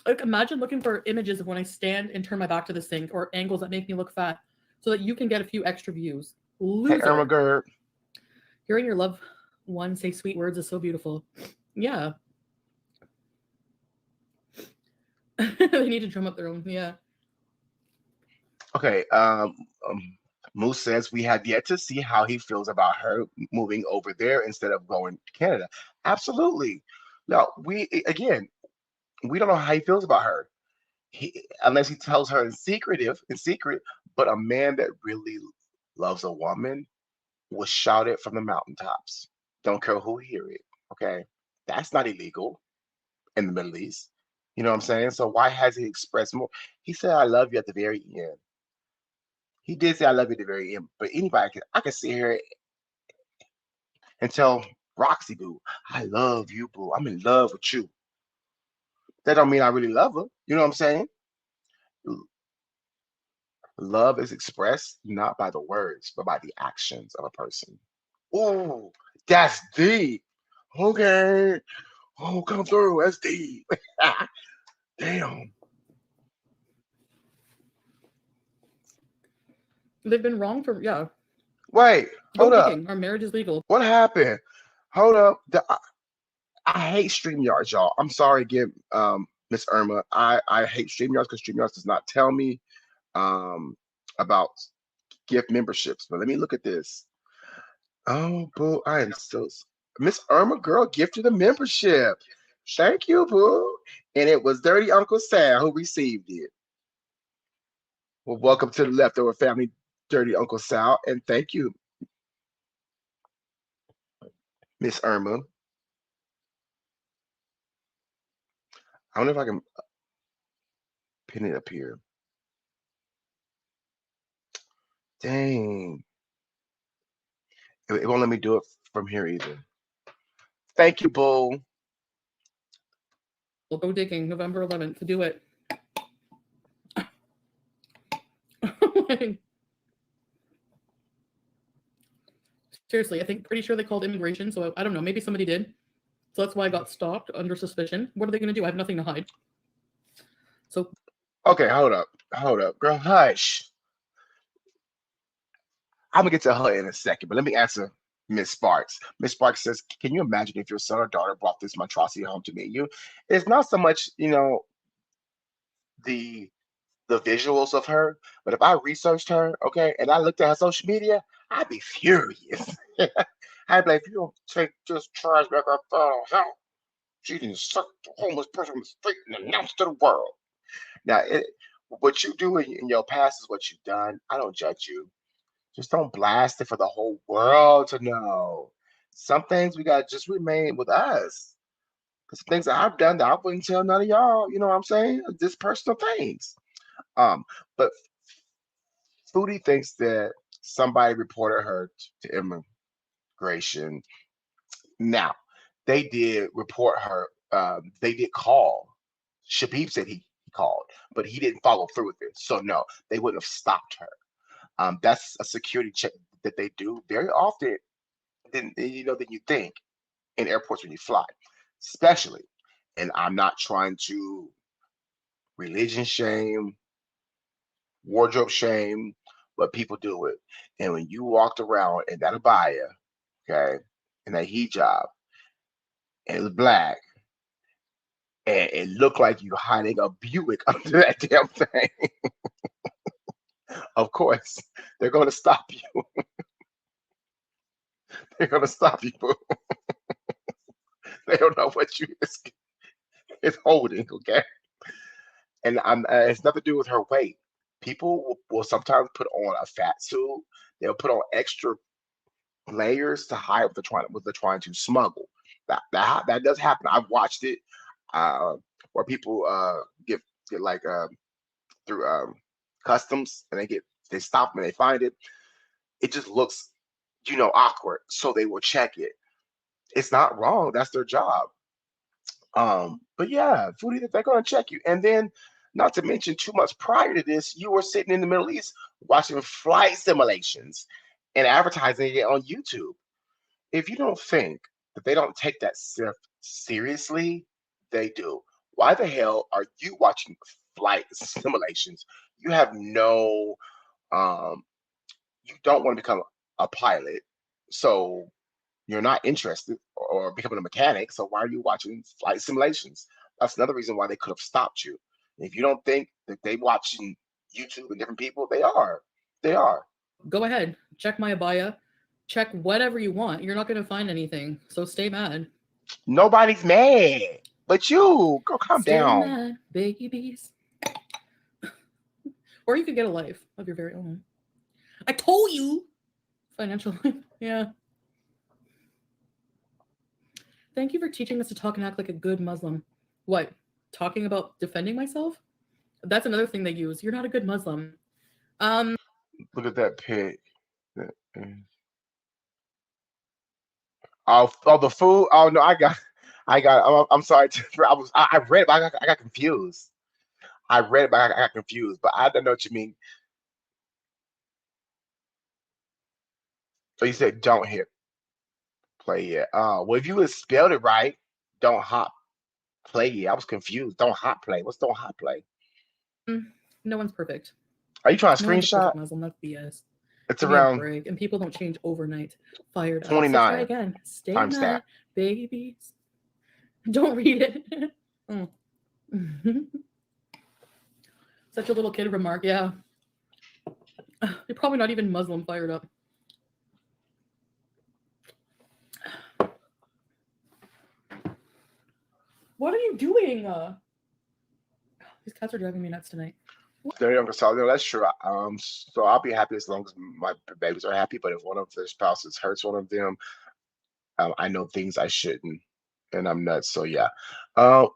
Like imagine looking for images of when I stand and turn my back to the sink or angles that make me look fat so that you can get a few extra views. Hey, Irma Loser. Gerd, Hearing your loved one say sweet words is so beautiful. Yeah. They need to drum up their own. Yeah. okay. Moose says we have yet to see how he feels about her moving over there instead of going to Canada. Absolutely. No, we don't know how he feels about her. Unless he tells her in secret. But a man that really loves a woman will shout it from the mountaintops. Don't care who hear it. Okay, that's not illegal in the Middle East. You know what I'm saying? So why has he expressed more? He said, "I love you" at the very end. He did say, "I love you" at the very end. But I can sit here and tell Roxy Boo, "I love you, Boo. I'm in love with you." That don't mean I really love her. You know what I'm saying? Love is expressed not by the words, but by the actions of a person. Ooh, that's deep. Okay. Oh, come through, SD. Damn. They've been wrong for yeah. Wait, Go hold up. digging. Our marriage is legal. What happened? Hold up. I hate StreamYards, y'all. I'm sorry again, Miss Irma. I hate StreamYards because StreamYards does not tell me um about gift memberships. But let me look at this. Oh, boo. I am so Miss Irma girl gifted a membership. Thank you, boo. And it was Dirty Uncle Sam who received it. Well, welcome to the leftover family, Dirty Uncle Sal, and thank you, Miss Irma. I don't know if I can pin it up here. Dang, it won't let me do it from here either. Thank you, Bull. We'll go digging November 11th to do it. Seriously, I think pretty sure they called immigration, so I don't know. Maybe somebody did. So that's why I got stopped under suspicion. What are they going to do? I have nothing to hide. So Okay, hold up, girl, hush. I'm gonna get to her in a second, but let me answer Miss Sparks. Miss Sparks says, "Can you imagine if your son or daughter brought this monstrosity home to meet you?" It's not so much, the the visuals of her, but if I researched her, okay, and I looked at her social media, I'd be furious. I'd be like, if you don't take this trash back up hell, she didn't suck the homeless person on the street and announce to the world. Now, what you do in your past is what you've done. I don't judge you. Just don't blast it for the whole world to know. Some things we got to just remain with us. Because things that I've done that I wouldn't tell none of y'all, you know what I'm saying? Just personal things. Um, but Foodie thinks that somebody reported her to immigration. Now, they did report her. They did call. Shabib said he called, but he didn't follow through with it. So no, they wouldn't have stopped her. That's a security check that they do very often than you think in airports when you fly, especially. And I'm not trying to religion shame, wardrobe shame, but people do it. And when you walked around in that abaya, okay, in that hijab, and it was black, and it looked like you hiding a Buick under that damn thing, of course, they're going to stop you. They're going to stop you. They don't know what you is holding, okay? And it's nothing to do with her weight. People will sometimes put on a fat suit. They'll put on extra layers to hide what they're trying to smuggle. That does happen. I've watched it uh, where people get like through customs and they stop and they find it. It just looks awkward, so they will check it. It's not wrong. That's their job. But yeah, foodie, they're gonna check you. And then, not to mention, 2 months prior to this, you were sitting in the Middle East watching flight simulations and advertising it on YouTube. If you don't think that they don't take that stuff seriously, they do. Why the hell are you watching flight simulations? You have no, um, you don't want to become a pilot, so you're not interested or becoming a mechanic. So why are you watching flight simulations? That's another reason why they could have stopped you. If you don't think that they watching YouTube and different people, they are. They are. go ahead, check my abaya, check whatever you want. You're not going to find anything. So stay mad. Nobody's mad. But you, go calm Stay down. mad, babies. Or you could get a life of your very own. I told you. Financial life. Yeah. Thank you for teaching us to talk and act like a good Muslim. What? Talking about defending myself? That's another thing they use. You're not a good Muslim. Look at that pig. Oh, the food. Oh no, I got. I'm sorry. I read it, but I got confused. I read it, but I got confused. But I don't know what you mean. So you said don't hit. Play it. Well, if you had spelled it right, don't hot play it. I was confused. Don't hot play. What's don't hot play? No one's perfect. Are you trying to No one's a perfect screenshot? Muslim. That's BS. It's Give me a around break. And people don't change overnight. Fired up. So try 29 again. Stay timestamp. mad, babies. Don't read it. Mm. Such a little kid remark. Yeah. You're probably not even Muslim. Fired up. What are you doing? These cats are driving me nuts tonight. Their younger child. No, that's true. So I'll be happy as long as my babies are happy. But if one of their spouses hurts one of them, I know things I shouldn't, and I'm nuts. So yeah,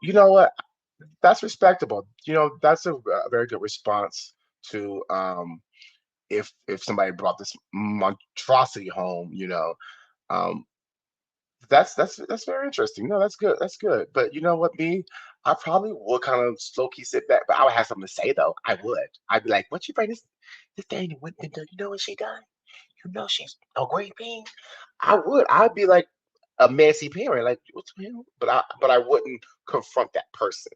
you know what? That's respectable. That's a very good response to if somebody brought this monstrosity home. Um, that's very interesting. No, that's good. That's good. But you know what, me, I probably would kind of slow key sit back, but I would have something to say though. I would. I'd be like, "What you bring this thing went and done? You know what she done? You know she's a great being." I would. I'd be like a messy parent, like what's the hell? But I wouldn't confront that person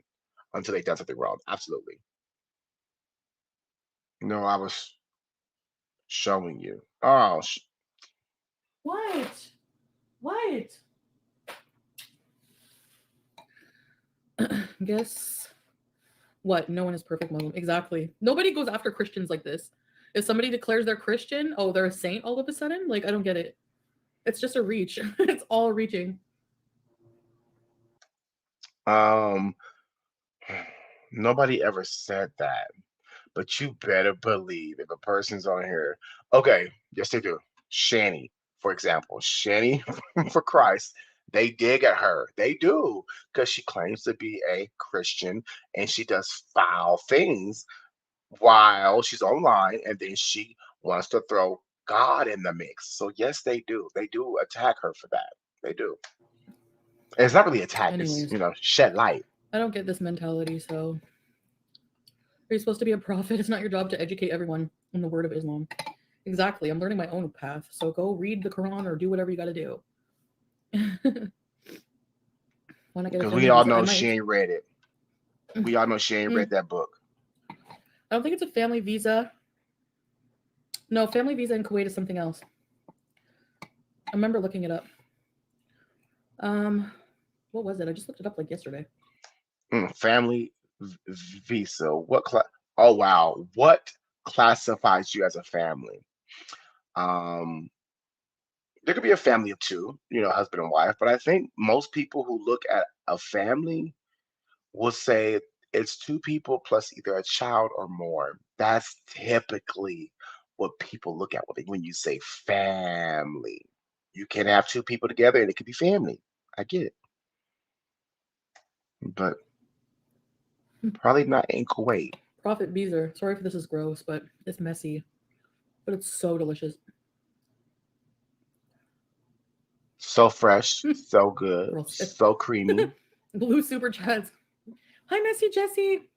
until they done something wrong. Absolutely. No, I was showing you. Oh, What? What? Guess what? No one is perfect Muslim. Exactly. Nobody goes after Christians like this. If somebody declares they're Christian, oh, they're a saint all of a sudden? Like, I don't get it. It's just a reach. It's all reaching. um, nobody ever said that. But you better believe if a person's on here, okay, yes, they do. Shani, for example, Shani for Christ, they dig at her. They do because she claims to be a Christian and she does foul things while she's online, and then she wants to throw God in the mix. So yes, they do. They do attack her for that. They do. And it's not really attack. It's Anyways, shed light. I don't get this mentality, so are you supposed to be a prophet? It's not your job to educate everyone on the word of Islam. Exactly. I'm learning my own path. So go read the Quran or do whatever you got to do. When I get a Because we family all visa, I know she might. ain't read it. We all know she ain't read Mm, that book. I don't think it's a family visa. No, family visa in Kuwait is something else. I remember looking it up. What was it? I just looked it up like yesterday. Family visa. What class? Oh wow. What classifies you as a family? Um, there could be a family of two, husband and wife, but I think most people who look at a family will say it's two people plus either a child or more. That's typically what people look at when you say family. You can have two people together and it could be family. I get it, but probably not in Kuwait. Prophet Beezer. Sorry if this is gross, but it's messy. But it's so delicious. So fresh, so good, Girl, so creamy. blue super chats. Hi, Messy Jessie.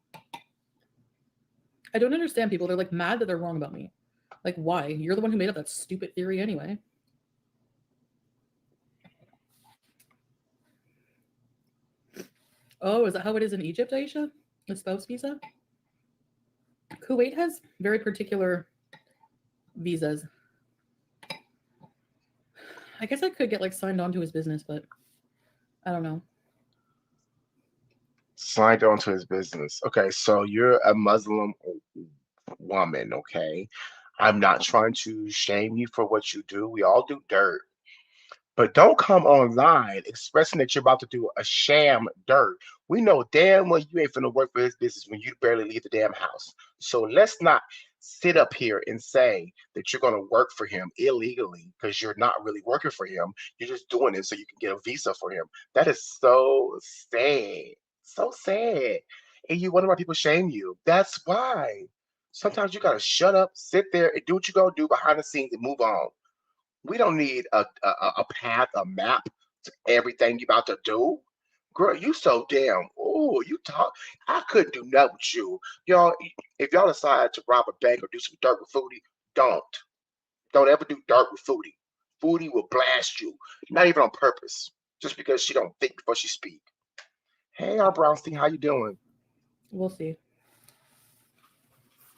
I don't understand people. They're like mad that they're wrong about me. Like, why? You're the one who made up that stupid theory anyway. Oh, is that how it is in Egypt, Aisha? The spouse visa? Kuwait has very particular visas. I guess I could get like signed on to his business, but I don't know. Signed on to his business. Okay, so you're a Muslim woman, okay? I'm not trying to shame you for what you do. We all do dirt. But don't come online expressing that you're about to do a sham dirt. We know damn well you ain't finna work for his business when you barely leave the damn house. So let's not sit up here and say that you're gonna work for him illegally because you're not really working for him. You're just doing it so you can get a visa for him. That is so sad. So sad. And you wonder why people shame you. That's why. Sometimes you gotta shut up, sit there, and do what you gonna do behind the scenes and move on. We don't need a path, a map to everything you about to do. Girl, you so damn. Oh, you talk. I couldn't do nothing with you. Y'all, if y'all decide to rob a bank or do some dirt with Foodie, don't. Don't ever do dirt with Foodie. Foodie will blast you, not even on purpose, just because she don't think before she speak. Hey, our Brownstein, how you doing? We'll see.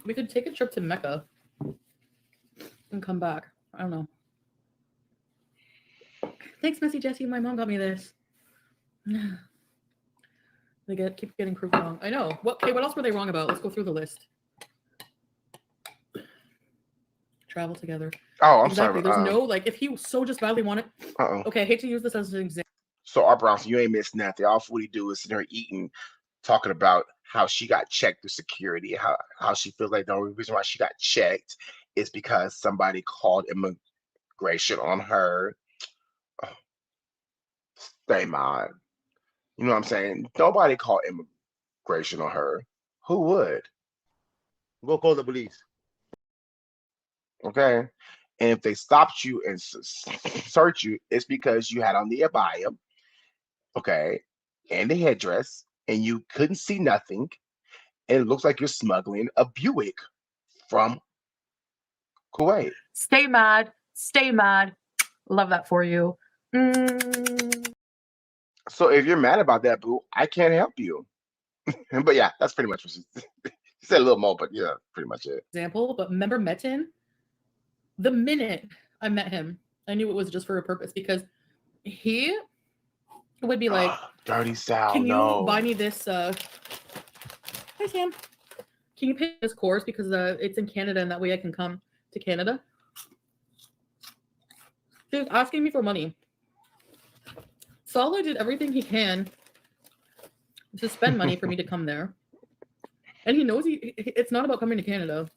We could take a trip to Mecca and come back. I don't know. Thanks, Messy Jessie. My mom got me this. They keep getting proof wrong. I know. What else were they wrong about? Let's go through the list. Travel together. Oh, I'm exactly. sorry. There's no, like, if he so just badly wanted. Okay, I hate to use this as an example. So, our Brownstein, you ain't missed nothing. All Foodie do is sit there eating, talking about how she got checked through security, how she feels like the only reason why she got checked is because somebody called immigration on her. Stay mad. You know what I'm saying? Nobody called immigration on her. Who would? Go call the police. Okay. And if they stopped you and search you, it's because you had on the abaya, okay, and the headdress, and you couldn't see nothing. And it looks like you're smuggling a Buick from Kuwait. Stay mad. Stay mad. Love that for you. So if you're mad about that, boo, I can't help you. But yeah, that's pretty much what she said a little more, but yeah, pretty much it. Example, but remember Metin? The minute I met him, I knew it was just for a purpose because he would be like, Dirty Sal, can you no. buy me this? Hi, Sam. Can you pay this course because it's in Canada and that way I can come to Canada? He was asking me for money. Salah did everything he can to spend money for me to come there. And he knows it's not about coming to Canada.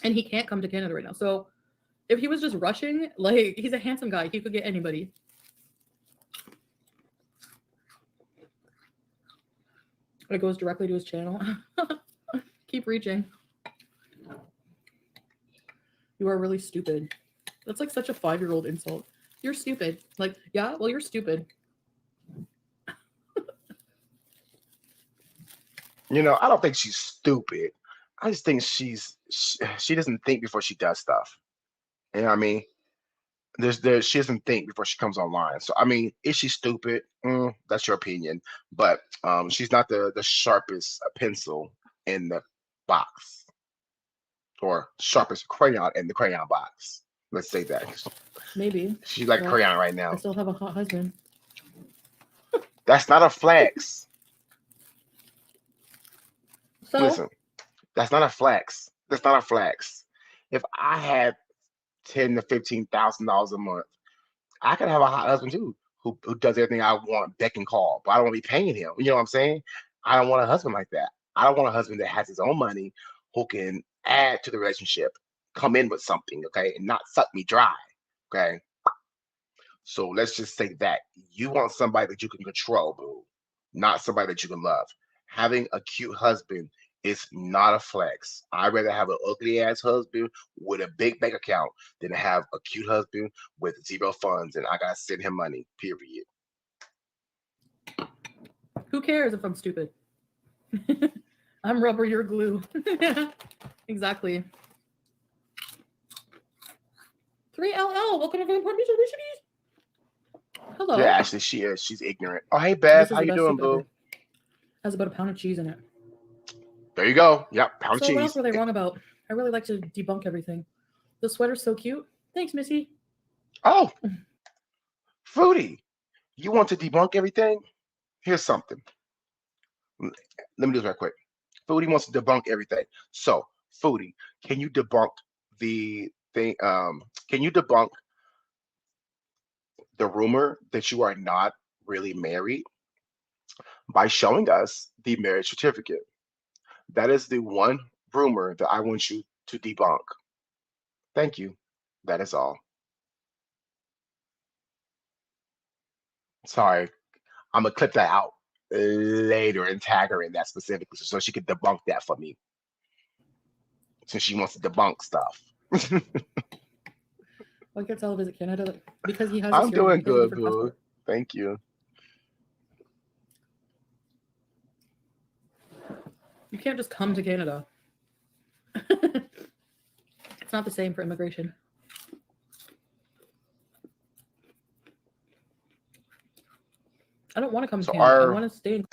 And he can't come to Canada right now. So if he was just rushing, like, he's a handsome guy. He could get anybody. It goes directly to his channel. Keep reaching. You are really stupid. That's like such a 5-year-old insult. You're stupid. Like, yeah, well, you're stupid. You know, I don't think she's stupid. I just think she doesn't think before she does stuff. You know what I mean? She doesn't think before she comes online. So I mean, is she stupid? That's your opinion. But she's not the sharpest pencil in the box, or sharpest crayon in the crayon box. Let's say that. Maybe. She's like crayon right now. I still have a hot husband. That's not a flex. So, listen, that's not a flex. That's not a flex. If I had $10,000 to $15,000 a month, I could have a hot husband too, who does everything I want, beck and call, but I don't want to be paying him. You know what I'm saying? I don't want a husband like that. I don't want a husband that has his own money, who can add to the relationship, come in with something, okay, and not suck me dry, okay? So let's just say that you want somebody that you can control, boo, not somebody that you can love. Having a cute husband is not a flex. I'd rather have an ugly ass husband with a big bank account than have a cute husband with 0 funds and I gotta send him money, period. Who cares if I'm stupid? I'm rubber, you're glue. Exactly. 3LL, welcome to the Party Solutions. Hello. Yeah, actually, she is. She's ignorant. Oh, hey, Beth. How you doing, boo? Has about a pound of cheese in it. There you go. Yep, pound of cheese. What else were they wrong about? I really like to debunk everything. The sweater's so cute. Thanks, Missy. Oh, Foodie, you want to debunk everything? Here's something. Let me do this right quick. Foodie wants to debunk everything. So, Foodie, can you debunk the thing? Can you debunk the rumor that you are not really married by showing us the marriage certificate? That is the one rumor that I want you to debunk. Thank you. That is all. Sorry, I'm gonna clip that out later and tag her in that specifically so she could debunk that for me. Since she wants to debunk stuff. Why can't Sal visit Canada? Because he has. I'm doing good, boo. Thank you. You can't just come to Canada. It's not the same for immigration. I don't want to come So camp. I want to stay in.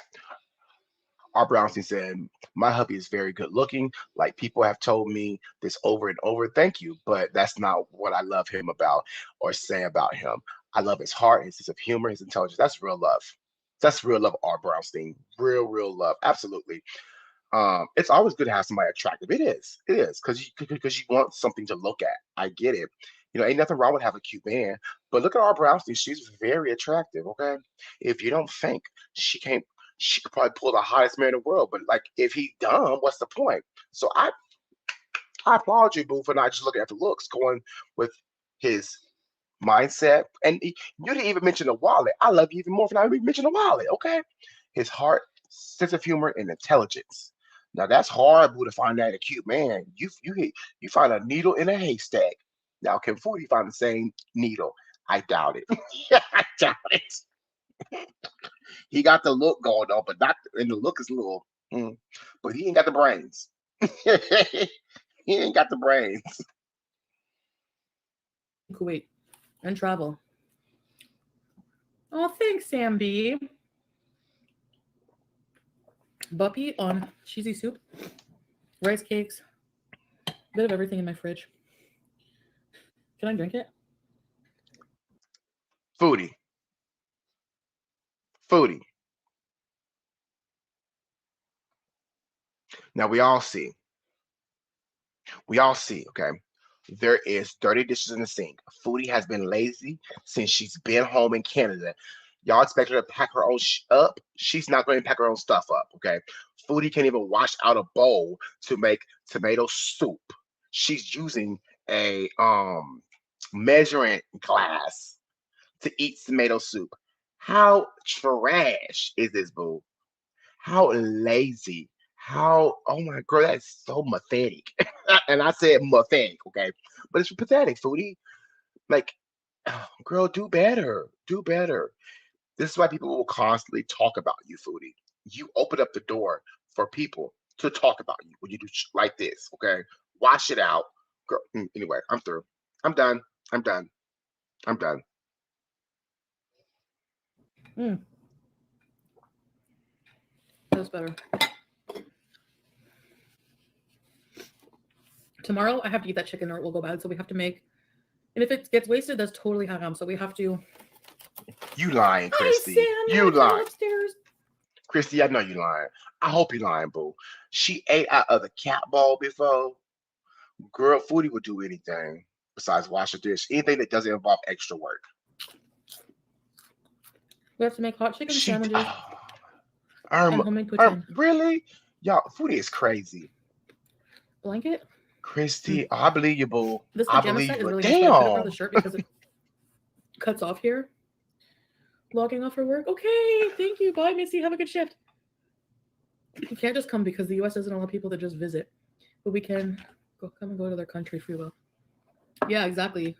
our Brownstein said, my hubby is very good looking. Like people have told me this over and over. Thank you. But that's not what I love him about or say about him. I love his heart, his sense of humor, his intelligence. That's real love. That's real love, R. Brownstein. Real love. Absolutely. It's always good to have somebody attractive. It is, because you want something to look at. I get it. Ain't nothing wrong with having a cute man, but look at our Brownstein. She's very attractive. Okay, if you don't think she can't, she could probably pull the hottest man in the world. But like, if he's dumb, what's the point? So I applaud you, boo, for not just looking at the looks, going with his mindset. And you didn't even mention the wallet. I love you even more for not even mentioning the wallet. Okay, his heart, sense of humor, and intelligence. Now that's hard, boo, to find that in a cute man. You find a needle in a haystack. Now can Foodie find the same needle? I doubt it. I doubt it. He got the look going on, but not and the look is a little. But he ain't got the brains. He ain't got the brains. Kuwait and travel. Oh, thanks, Sam B. Buppy on cheesy soup, rice cakes, bit of everything in my fridge. Can I drink it? Foodie. Foodie. Now we all see, okay? There is dirty dishes in the sink. Foodie has been lazy since she's been home in Canada. Y'all expect her to pack her own up? She's not going to pack her own stuff up, okay? Foodie can't even wash out a bowl to make tomato soup. She's using a measuring glass to eat tomato soup. How trash is this, boo? How lazy. How, oh my girl, that's so pathetic. And I said pathetic, okay? But it's pathetic, Foodie. Like, girl, do better. Do better. This is why people will constantly talk about you, Foodie. You open up the door for people to talk about you when you do like this, okay? Wash it out. Girl, anyway, I'm through. I'm done. I'm done. I'm done. That's better. Tomorrow I have to eat that chicken or it will go bad. So we have to make, and if it gets wasted, that's totally haram. So we have to. You lying, Christy. Hi, Sam. You lying. Upstairs. Christy, I know you lying. I hope you lying, boo. She ate out of the cat bowl before. Girl, Foodie would do anything besides wash a dish. Anything that doesn't involve extra work. We have to make hot chicken sandwiches and homemade poutine. Really? Y'all, Foodie is crazy. Blanket? Christy, I believe you, boo. This I pajama believe set is you. really Damn. nice. I put it over the shirt because it cuts off here. Logging off for work. Okay, thank you. Bye, Missy. Have a good shift. You can't just come because the U.S. doesn't allow people to just visit, but we can come and go to their country free will. Yeah, exactly.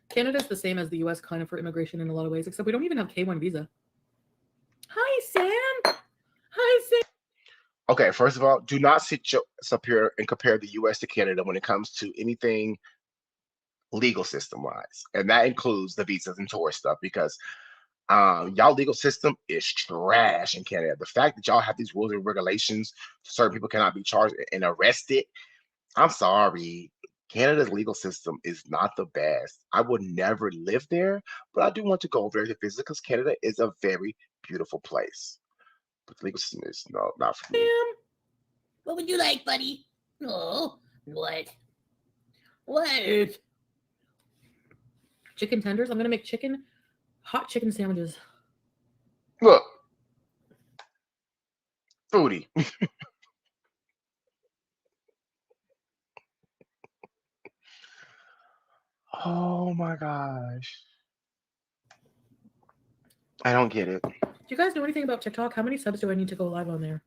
Canada's the same as the U.S. kind of for immigration in a lot of ways, except we don't even have K1 visa. Hi, Sam. Hi, Sam. Okay, first of all, do not sit up here and compare the U.S. to Canada when it comes to anything legal system wise, and that includes the visas and tourist stuff because y'all legal system is trash in Canada. The fact that y'all have these rules and regulations, certain people cannot be charged and arrested. I'm sorry. Canada's legal system is not the best. I would never live there, but I do want to go there to visit because Canada is a very beautiful place. But the legal system is not for me. What would you like, buddy? Oh, what? What? Chicken tenders? I'm going to make hot chicken sandwiches. Look. Foodie. Oh my gosh. I don't get it. Do you guys know anything about TikTok? How many subs do I need to go live on there?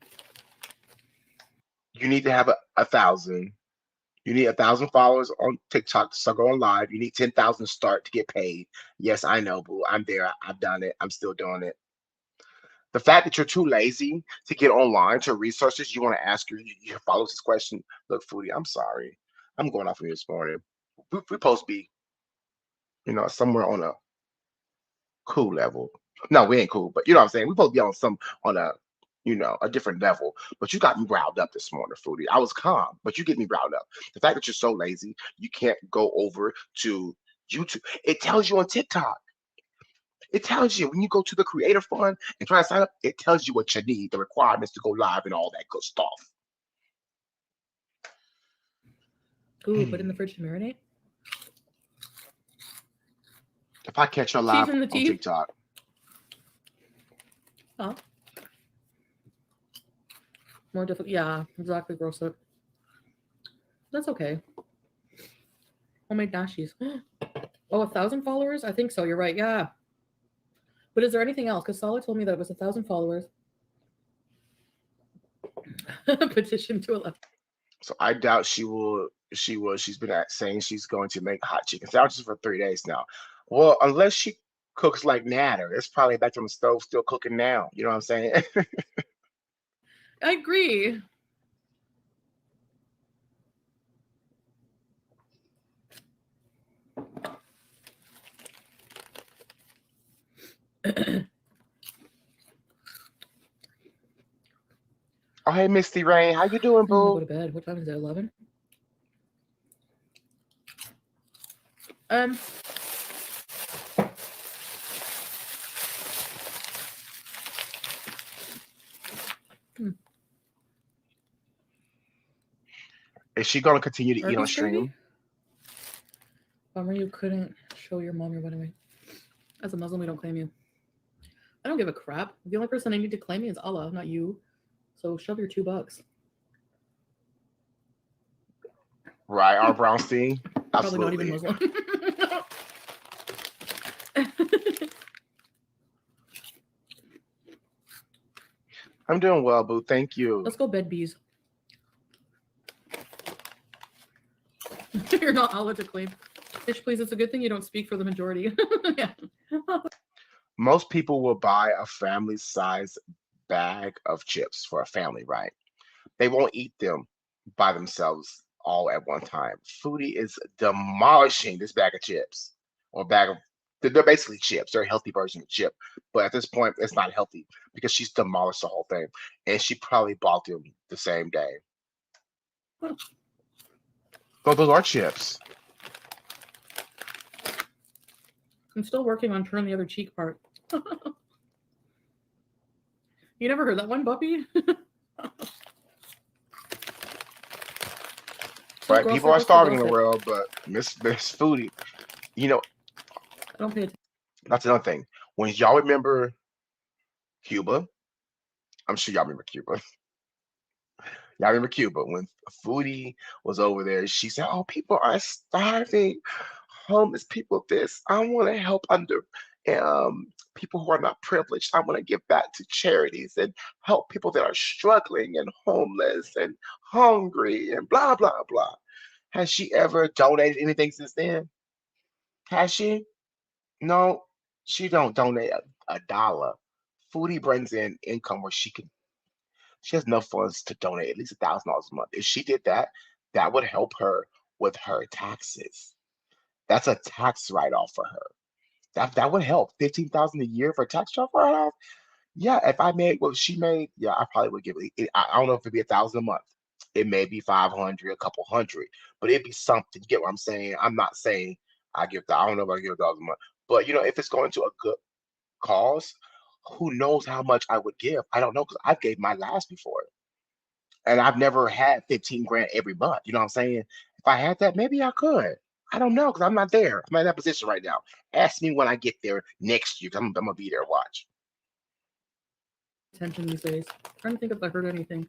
You need to have 1,000. You need 1,000 followers on TikTok to start going live. You need 10,000 to start to get paid. Yes, I know, boo. I'm there. I've done it. I'm still doing it. The fact that you're too lazy to get online to research this, you want to ask your followers this question. Look, Foodie, I'm sorry. I'm going off of you this morning. We're supposed to be, somewhere on a cool level. No, we ain't cool, but you know what I'm saying. We supposed to be on some on a a different level. But you got me riled up this morning, Foodie. I was calm, but you get me riled up. The fact that you're so lazy, you can't go over to YouTube. It tells you on TikTok. It tells you when you go to the creator fund and try to sign up, it tells you what you need, the requirements to go live and all that good stuff. Ooh, put in the fridge to marinate. If I catch her live Season the on tea. TikTok, Oh. More difficult. Yeah, exactly. Gross it. That's okay. Homemade nashies. Oh, 1,000 followers? I think so. You're right. Yeah. But is there anything else? Because Sala told me that it was 1,000 followers. Petition to 11. so I doubt she will. She will. She's been saying she's going to make hot chicken sandwiches for 3 days now. Well, unless she cooks like Natter, it's probably back on the stove, still cooking now. You know what I'm saying? I agree. Oh, hey, Misty Rain, how you doing, I'm gonna go boo? to bed. What time is it? 11. Is she gonna continue to eat on Arby's gravy? stream? Bummer you couldn't show your mom your wedding ring. As a Muslim, we don't claim you. I don't give a crap. The only person I need to claim me is Allah, not you. So shove your $2. Right, R. Brownstein. Probably not even Absolutely. Muslim. I'm doing well, boo. Thank you. Let's go bed, Beeze. You're not Allah to claim. Ish, please. It's a good thing you don't speak for the majority. Yeah. Most people will buy a family size bag of chips for a family, right? They won't eat them by themselves all at one time. Foodie is demolishing this bag of chips or bag of. They're basically chips. They're a healthy version of chip, but at this point, it's not healthy because she's demolished the whole thing, and she probably bought them the same day. So those are chips. I'm still working on turn the other cheek part. You never heard that one, Buppy? Right? People are starving in the world, but Miss Foodie, you know, I don't pay attention. that's another thing. When y'all remember Cuba, I'm sure y'all remember Cuba. Y'all remember Cuba when Foodie was over there? She said, "Oh, people are starving. Homeless people. This. I want to help under people who are not privileged. I want to give back to charities and help people that are struggling and homeless and hungry and blah blah blah." Has she ever donated anything since then? Has she? No, she don't donate a dollar. Foodie brings in income where she has enough funds to donate at least $1,000 a month. If she did that, that would help her with her taxes. That's a tax write-off for her. That would help. 15,000 a year for a tax write-off. Yeah, if I made what she made, yeah, I probably would give it. I don't know if it'd be 1,000 a month. It may be 500, a couple hundred, but it'd be something. You get what I'm saying? I'm not saying I don't know if I give $1,000 a month, but if it's going to a good cause, who knows how much I would give? I don't know because I've gave my last before, and I've never had 15 grand every month. You know what I'm saying? If I had that, maybe I could. I don't know because I'm not there. I'm not in that position right now. Ask me when I get there next year. 'Cause I'm gonna be there. Watch. Attention these days. I'm trying to think if I heard anything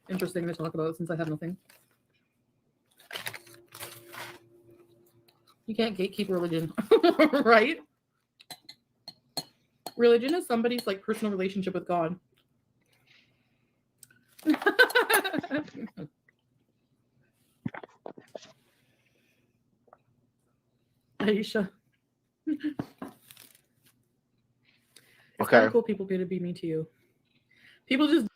interesting to talk about since I have nothing. You can't gatekeep religion, right? Religion is somebody's personal relationship with God. Aisha. It's kind Okay. of cool people get to be mean to you. People just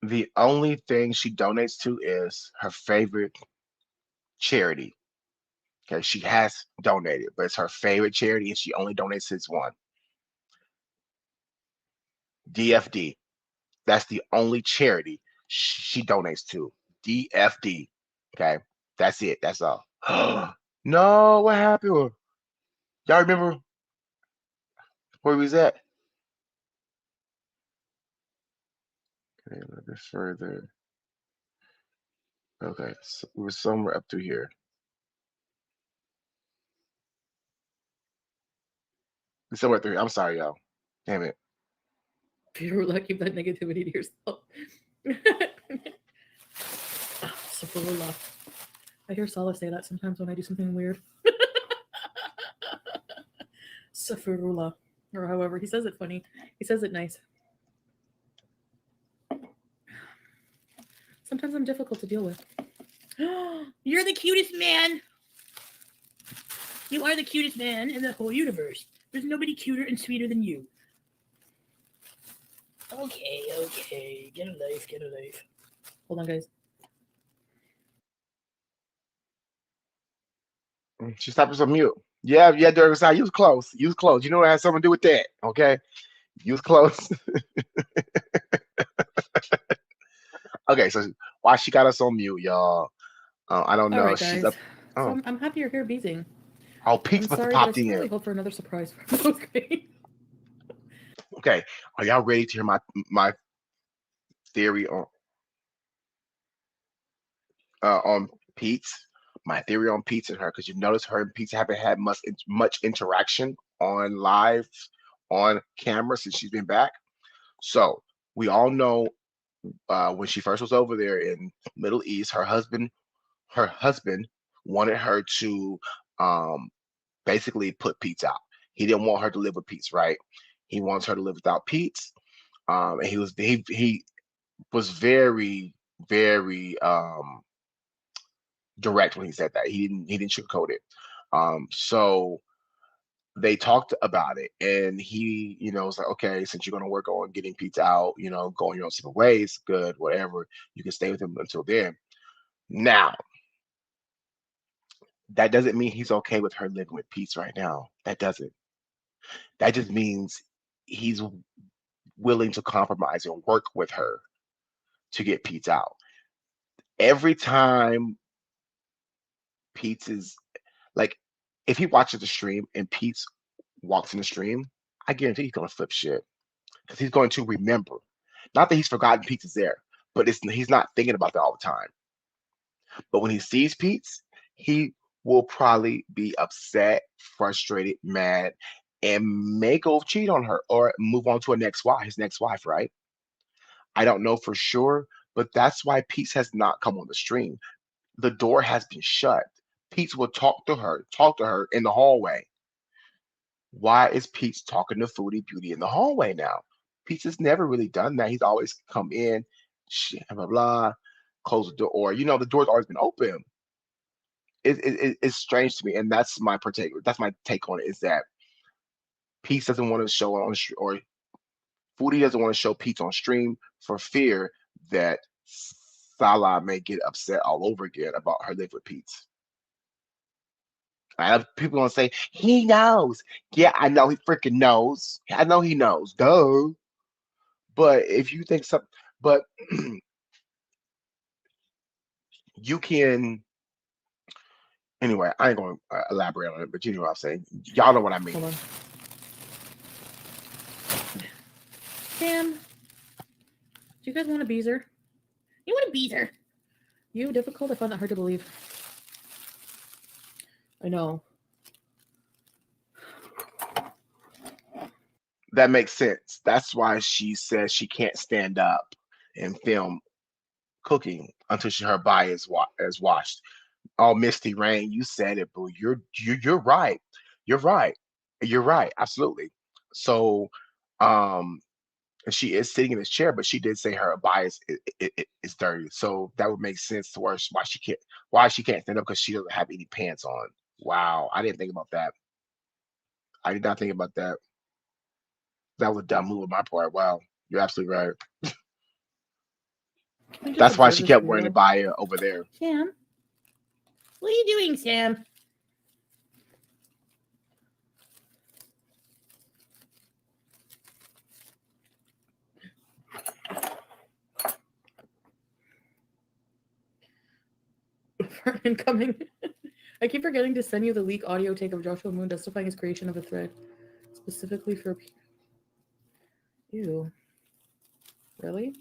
The only thing she donates to is her favorite charity. Okay, she has donated, but it's her favorite charity, and she only donates this one. DFD. That's the only charity she donates to. DFD. Okay, that's it. That's all. No, what happened? Y'all remember where he was at? Okay, a little bit further. Okay, so we were somewhere up through here. Somewhere through here. I'm sorry, y'all. Damn it. Peter will keep that negativity to yourself. Safarullah. I hear Salah say that sometimes when I do something weird. Safarullah. Or however, he says it funny. He says it nice. Sometimes I'm difficult to deal with. You're the cutest man. You are the cutest man in the whole universe. There's nobody cuter and sweeter than you. Okay. Get a life. Hold on, guys. She stopped us on mute. Yeah, Derek side. You was close. You was close. You know it has something to do with that. Okay. You was close. Okay, so why she got us on mute, y'all? I don't All know. right, She's guys. up. So Oh, I'm happy you're here, Beezing. Pete's I'm must have sorry, but I popped in. secretly hope for another surprise. Okay. Okay, are y'all ready to hear my theory on Pete's? My theory on Pete's and her, because you notice her and Pete's haven't had much interaction on live on camera since she's been back. So we all know when she first was over there in Middle East, her husband wanted her to basically put Pete's out. He didn't want her to live with Pete's, right? He wants her to live without Pete's. And he was very, very direct when he said that. He didn't sugarcoat it. So they talked about it, and he, was like, okay, since you're gonna work on getting Pete's out, going your own separate ways, good, whatever. You can stay with him until then. Now, that doesn't mean he's okay with her living with Pete's right now. That doesn't. That just means he's willing to compromise and work with her to get Pete's out. Every time Pete's is like, if he watches the stream and Pete's walks in the stream, I guarantee he's gonna flip shit because he's going to remember. Not that he's forgotten Pete's is there, but he's not thinking about that all the time. But when he sees Pete's, he will probably be upset, frustrated, mad, and may go cheat on her or move on to his next wife, right? I don't know for sure, but that's why Pete's has not come on the stream. The door has been shut. Pete's will talk to her in the hallway. Why is Pete's talking to Foodie Beauty in the hallway now? Pete's has never really done that. He's always come in, blah blah, close the door, or the door's always been open. It's strange to me, and that's my take on it. Is that Pete's doesn't want to show on or Foodie doesn't want to show Pete's on stream for fear that Salah may get upset all over again about her live with Pete's. I have people gonna say he knows. Yeah, I know he freaking knows. I know he knows. Duh. But if you think something, but you can. Anyway, I ain't gonna elaborate on it, but you know what I'm saying. Y'all know what I mean. Hold on. Sam, do you guys want a Beezer? You want a Beezer? You difficult? I find that hard to believe. I know. That makes sense. That's why she says she can't stand up and film cooking until her body is washed. Oh, Misty Rain, you said it, boo. You're right. You're right. You're right. Absolutely. So, and she is sitting in this chair, but she did say her bias is dirty. So that would make sense to why she can't stand up because she doesn't have any pants on. Wow, I didn't think about that. I did not think about that. That was a dumb move on my part. Wow, you're absolutely right. Can we just That's why observe she this kept wearing the weirdo? baya over there. Sam, what are you doing, Sam? incoming. I keep forgetting to send you the leak audio take of Joshua Moon justifying his creation of a thread specifically for. Ew. Really?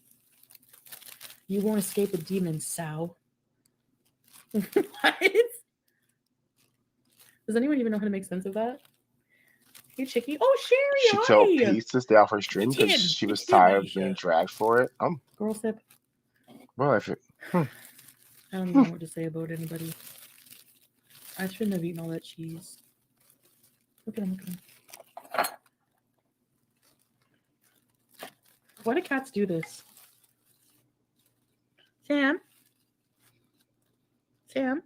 You won't escape a demon, Sow. What? Does anyone even know how to make sense of that? Hey, Chicky. Oh, She Sherry, told hi! Peace to stay off her stream It's because him. she was It's him, tired of being Aisha. dragged for it. Girl sip. Well, if it. I don't even know what to say about anybody. I shouldn't have eaten all that cheese. Look at him, look at him. Why do cats do this? Sam? Sam?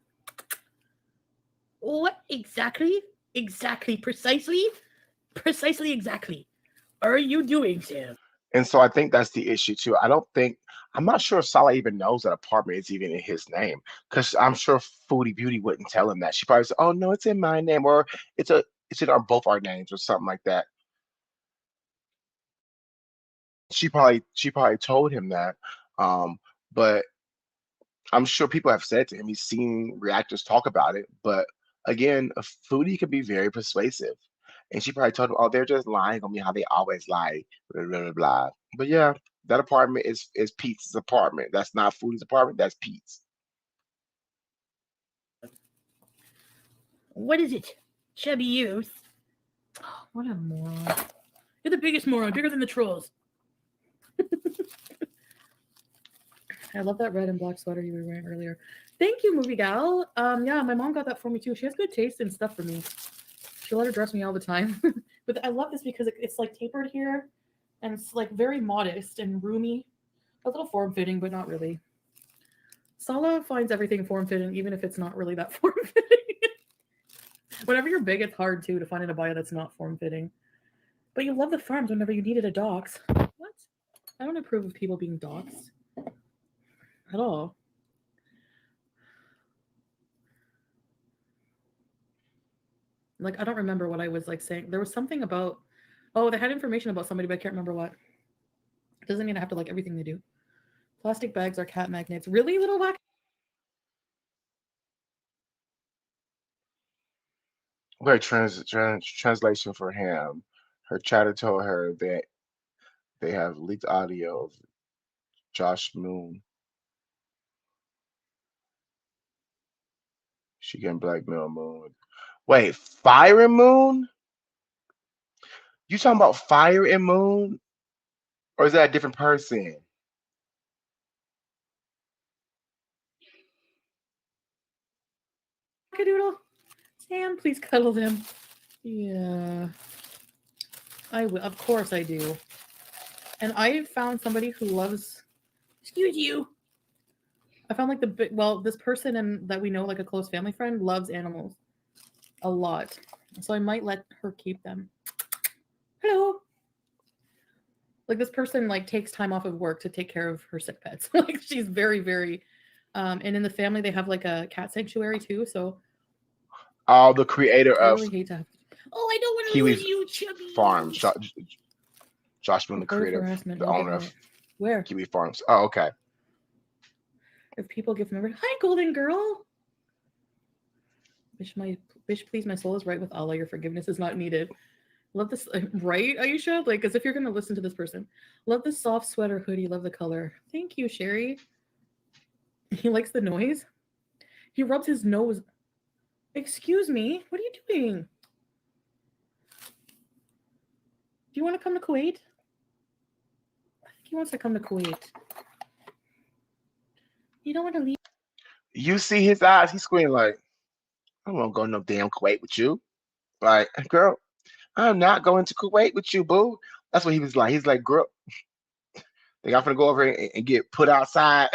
What exactly? Precisely exactly are you doing, Sam? And so I think that's the issue too. I'm not sure if Salah even knows that apartment is even in his name because I'm sure Foodie Beauty wouldn't tell him that. She probably said, "Oh no, it's in my name," or it's in our both our names or something like that. She probably told him that. But I'm sure people have said to him, he's seen reactors talk about it. But again, a Foodie can be very persuasive. And she probably told him, "Oh, they're just lying on me how they always lie." Blah blah blah. Blah. But yeah, that apartment is Pete's apartment. That's not Foodie's apartment. That's Pete's. What is it? Chubby youth. What a moron. You're the biggest moron, bigger than the trolls. I love that red and black sweater you were wearing earlier. Thank you, movie gal. Yeah, my mom got that for me too. She has good taste and stuff for me. She'll let her dress me all the time. But I love this because it's like tapered here and it's like very modest and roomy. A little form-fitting, but not really. Sala finds everything form-fitting, even if it's not really that form-fitting. Whenever you're big, it's hard too to find an abaya that's not form-fitting. But you love the farms whenever you needed a dox. What? I don't approve of people being doxed. At all. Like, I don't remember what I was like saying. There was something about, oh, they had information about somebody, but I can't remember what. It doesn't mean I have to like everything they do. Plastic bags are cat magnets. Really, little whack? Great translation for him. Her chatter told her that they have leaked audio of Josh Moon. She can blackmail Moon. Wait, Fire and Moon? You talking about Fire and Moon? Or is that a different person? Doodle. Sam, please cuddle them. Yeah. I will. Of course I do. And I found somebody who loves. Excuse you. I found like this person and that we know, like a close family friend, loves animals a lot. So I might let her keep them. Hello. Like this person like takes time off of work to take care of her sick pets. Like she's very, very and in the family they have like a cat sanctuary too. So The creator I of really hate to have. Oh, I don't want to Kiwi lose you, Chubby. Farms, Josh Moon, the Reported creator, harassment. the Look owner at of it. Where? Kiwi Farms. Oh, okay. If people give members, hi, golden girl. Wish, please, my soul is right with Allah. Your forgiveness is not needed. Love this, right, Aisha? Like, as if you're gonna listen to this person. Love the soft sweater hoodie. Love the color. Thank you, Sherry. He likes the noise. He rubs his nose. Excuse me. What are you doing? Do you want to come to Kuwait? I think he wants to come to Kuwait. You don't want to leave. You see his eyes. He's squinting like, "I won't go no damn Kuwait with you." Like, girl, I'm not going to Kuwait with you, boo. That's what he was like. He's like, girl, think I'm gonna go over here and get put outside.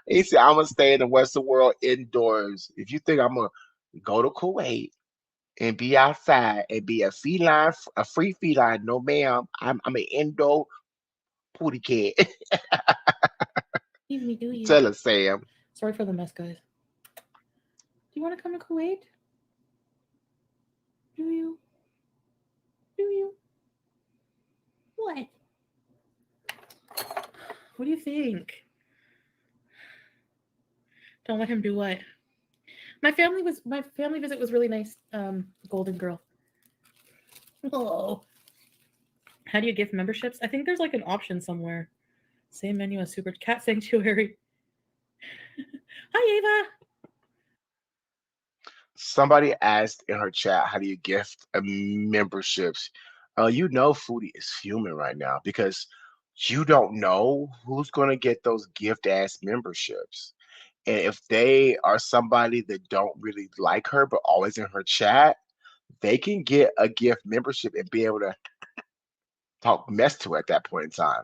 He said, "I'm gonna stay in the Western world indoors. If you think I'm gonna go to Kuwait and be outside and be a feline, a free feline, no, ma'am. I'm an indoor pooty cat." Leave me, do you? Tell us, Sam. Sorry for the mess, guys. Do you want to come to Kuwait? Do you? Do you? What? What do you think? Don't let him do what? My family visit was really nice. Golden girl. Oh. How do you gift memberships? I think there's like an option somewhere. Same menu as Super Cat Sanctuary. Hi, Ava. Somebody asked in her chat, how do you gift memberships? You know, Foodie is fuming right now because you don't know who's going to get those gift ass memberships. And if they are somebody that don't really like her, but always in her chat, they can get a gift membership and be able to talk mess to her at that point in time.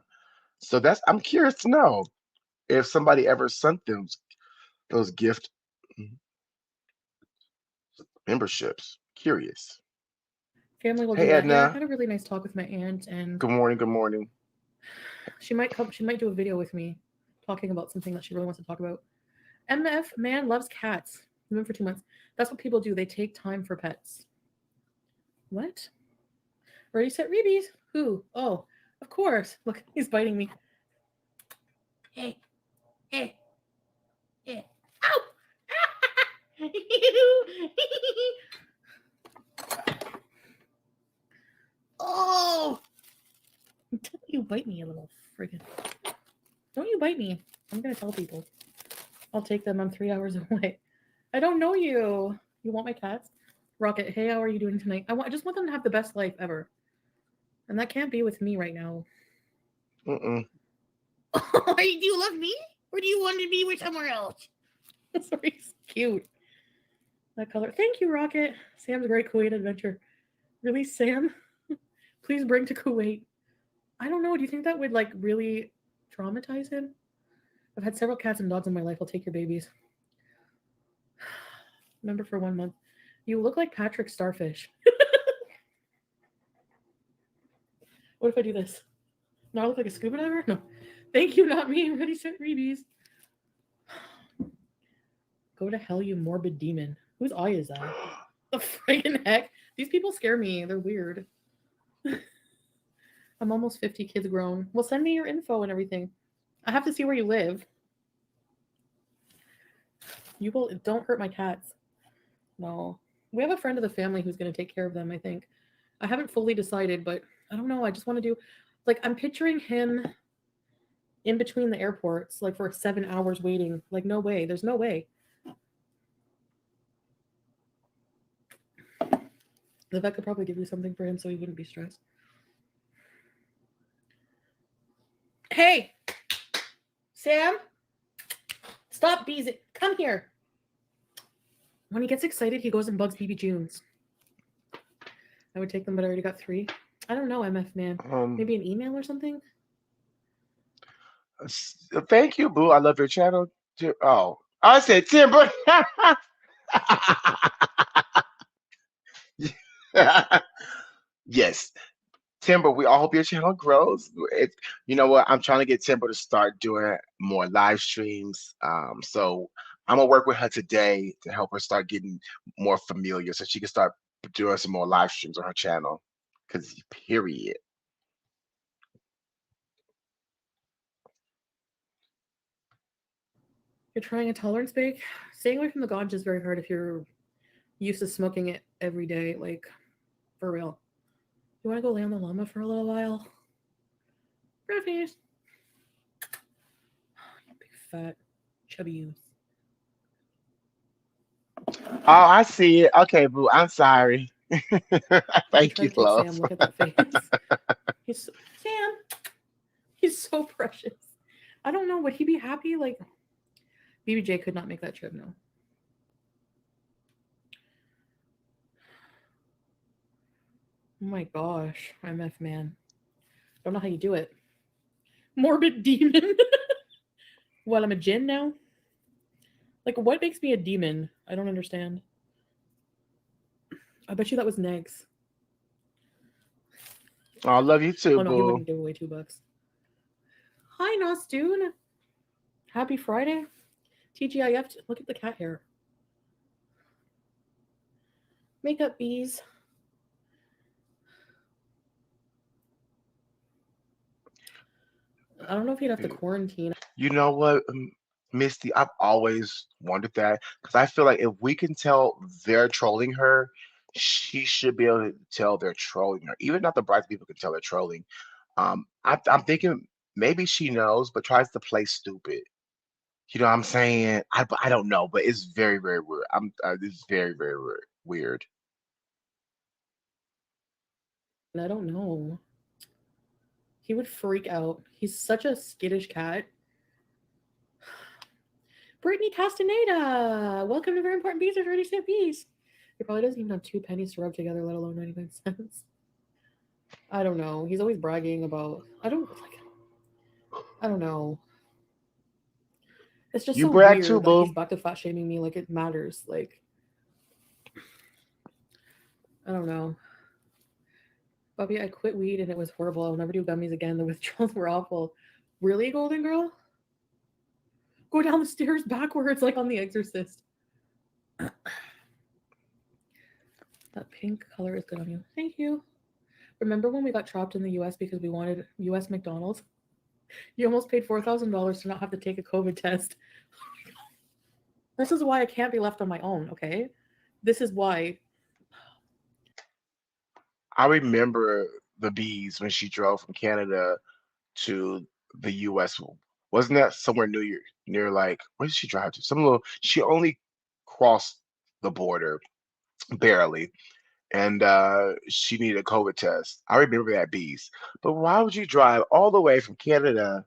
So I'm curious to know if somebody ever sent them those gift memberships. Curious. Family will do Hey that. Yeah, I Edna. had a really nice talk with my aunt, and Good morning. Good morning. she might come. She might do a video with me, talking about something that she really wants to talk about. MF man loves cats. He's been for 2 months. That's what people do. They take time for pets. What? Ready, set, rebees. Who? Oh, of course. Look, he's biting me. Hey, hey, hey. Ow! Oh! Don't you bite me, you little friggin'. Don't you bite me. I'm gonna tell people. I'll take them. I'm 3 hours away. I don't know you. You want my cats? Rocket, hey, how are you doing tonight? I just want them to have the best life ever. And that can't be with me right now. Mm-mm. Do you love me? Or do you want to be with somewhere else? Sorry, he's cute. That color. Thank you, Rocket. Sam's great Kuwait adventure. Really, Sam? Please bring to Kuwait. I don't know. Do you think that would like really traumatize him? I've had several cats and dogs in my life. I'll take your babies. Remember for 1 month. You look like Patrick Starfish. What if I do this? No, I look like a scuba diver? No. Thank you, not me. Ready, set, rebees. Go to hell, you morbid demon. Whose eye is that? The friggin' heck? These people scare me. They're weird. I'm almost 50, kids grown. Well, send me your info and everything. I have to see where you live. You will. Don't hurt my cats. No. We have a friend of the family who's going to take care of them, I think. I haven't fully decided, but I don't know. I just want to do, like, I'm picturing him in between the airports, like for 7 hours waiting. Like, no way. There's no way. The vet could probably give you something for him so he wouldn't be stressed. Hey! Sam? Stop Beeze. Come here. When he gets excited, he goes and bugs BB Junes. I would take them, but I already got 3. I don't know, MF man. Maybe an email or something? Thank you, Boo. I love your channel. Oh, I said Timber. Yes, Timber. We all hope your channel grows. You know what? I'm trying to get Timber to start doing more live streams. So I'm gonna work with her today to help her start getting more familiar, so she can start doing some more live streams on her channel. Cause period. You're trying a tolerance bake? Staying away from the ganja is very hard if you're used to smoking it every day, like, for real. You want to go lay on the llama for a little while? Breakfast. You big fat, chubby youth. Oh, I see it. Okay, Boo. I'm sorry. You Thank try you, to take love. Sam. Look at that face. Sam. He's so precious. I don't know. Would he be happy? Like, BBJ could not make that trip, no. Oh my gosh, MF man. Don't know how you do it. Morbid demon. What, I'm a djinn now? Like, what makes me a demon? I don't understand. I bet you that was Negs. Oh, I love you too, Oh no, he Boo. wouldn't give away $2. Hi, Nostoon. Happy Friday. TGIF. Look at the cat hair. Makeup bees. I don't know if he'd have to quarantine. You know what? Misty, I've always wondered that because I feel like if we can tell they're trolling her, she should be able to tell they're trolling her. Even not the bright people can tell they're trolling. I'm thinking maybe she knows, but tries to play stupid. You know what I'm saying? I don't know, but it's very very weird. It's very very weird. And I don't know. He would freak out. He's such a skittish cat. Brittany Castaneda! Welcome to Very Important Bees with Ready Set Bees. He probably doesn't even have two pennies to rub together, let alone 99 cents. I don't know. He's always bragging about. I don't know. It's just You so brag too, weird that boo. he's back to fat shaming me like it matters. Like, I don't know. Bobby, I quit weed and it was horrible. I'll never do gummies again. The withdrawals were awful. Really, Golden Girl? Go down the stairs backwards like on The Exorcist. That pink color is good on you. Thank you. Remember when we got trapped in the US because we wanted US McDonald's? You almost paid $4,000 to not have to take a COVID test. This is why I can't be left on my own, okay? This is why. I remember the bees when she drove from Canada to the U.S. Wasn't that somewhere near like where did she drive to? Some little. She only crossed the border barely, and she needed a COVID test. I remember that bees. But why would you drive all the way from Canada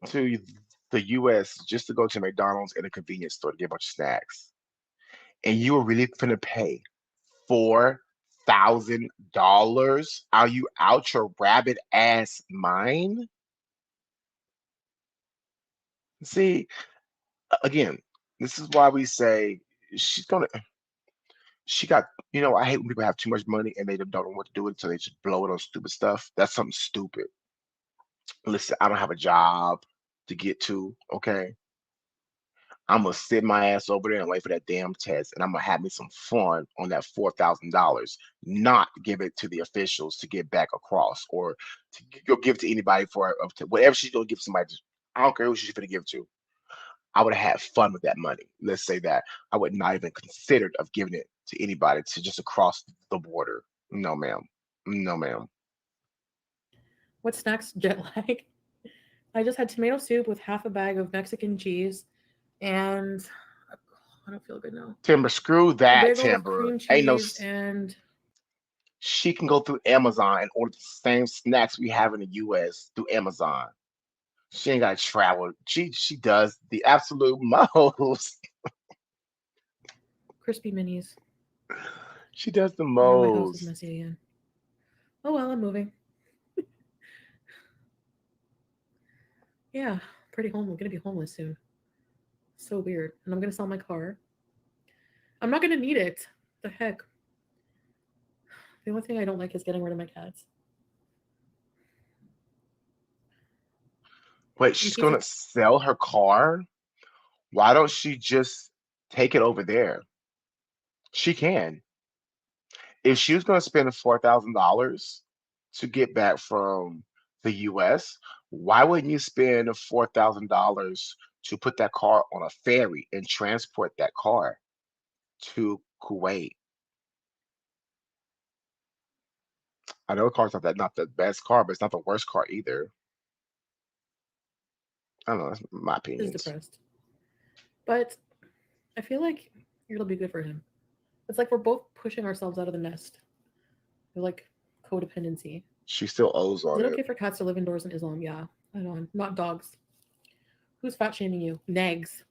to the U.S. just to go to McDonald's and a convenience store to get a bunch of snacks? And you were really finna pay $4,000? Are you out your rabbit ass mind? See, again, this is why we say she's gonna. She got. I hate when people have too much money and they don't know what to do with it, so they just blow it on stupid stuff. That's something stupid. Listen, I don't have a job to get to. Okay, I'm gonna sit my ass over there and wait for that damn test, and I'm gonna have me some fun on that $4,000. Not give it to the officials to get back across, or to go give it to anybody for whatever she's gonna give somebody. I don't care who she's gonna give it to. I would have had fun with that money. Let's say that I would not even considered of giving it to anybody to just across the border. No, ma'am. No, ma'am. What snacks jet lag? I just had tomato soup with half a bag of Mexican cheese and I don't feel good now. Timber, screw A that, bagel with Timber. cream Ain't no. cheese and She can go through Amazon and order the same snacks we have in the U.S. through Amazon. She ain't got to travel. She does the absolute most. crispy minis. She does the And now my house is most. messy again. Oh well, I'm moving. Yeah, pretty homeless. I'm gonna be homeless soon. So weird. And I'm gonna sell my car. I'm not gonna need it. The heck. The only thing I don't like is getting rid of my cats. Wait, And she's pizza. gonna sell her car? Why don't she just take it over there? She can. If she was going to spend $4,000 to get back from the US, why wouldn't you spend $4,000 to put that car on a ferry and transport that car to Kuwait? I know the car's not the best car, but it's not the worst car either. I don't know. That's my Is opinions. depressed. But I feel like it'll be good for him. It's like we're both pushing ourselves out of the nest. We're like codependency. She still owes Is on it it. okay for cats to live indoors in Islam? Yeah. I know. Not dogs. Who's fat shaming you? Nags.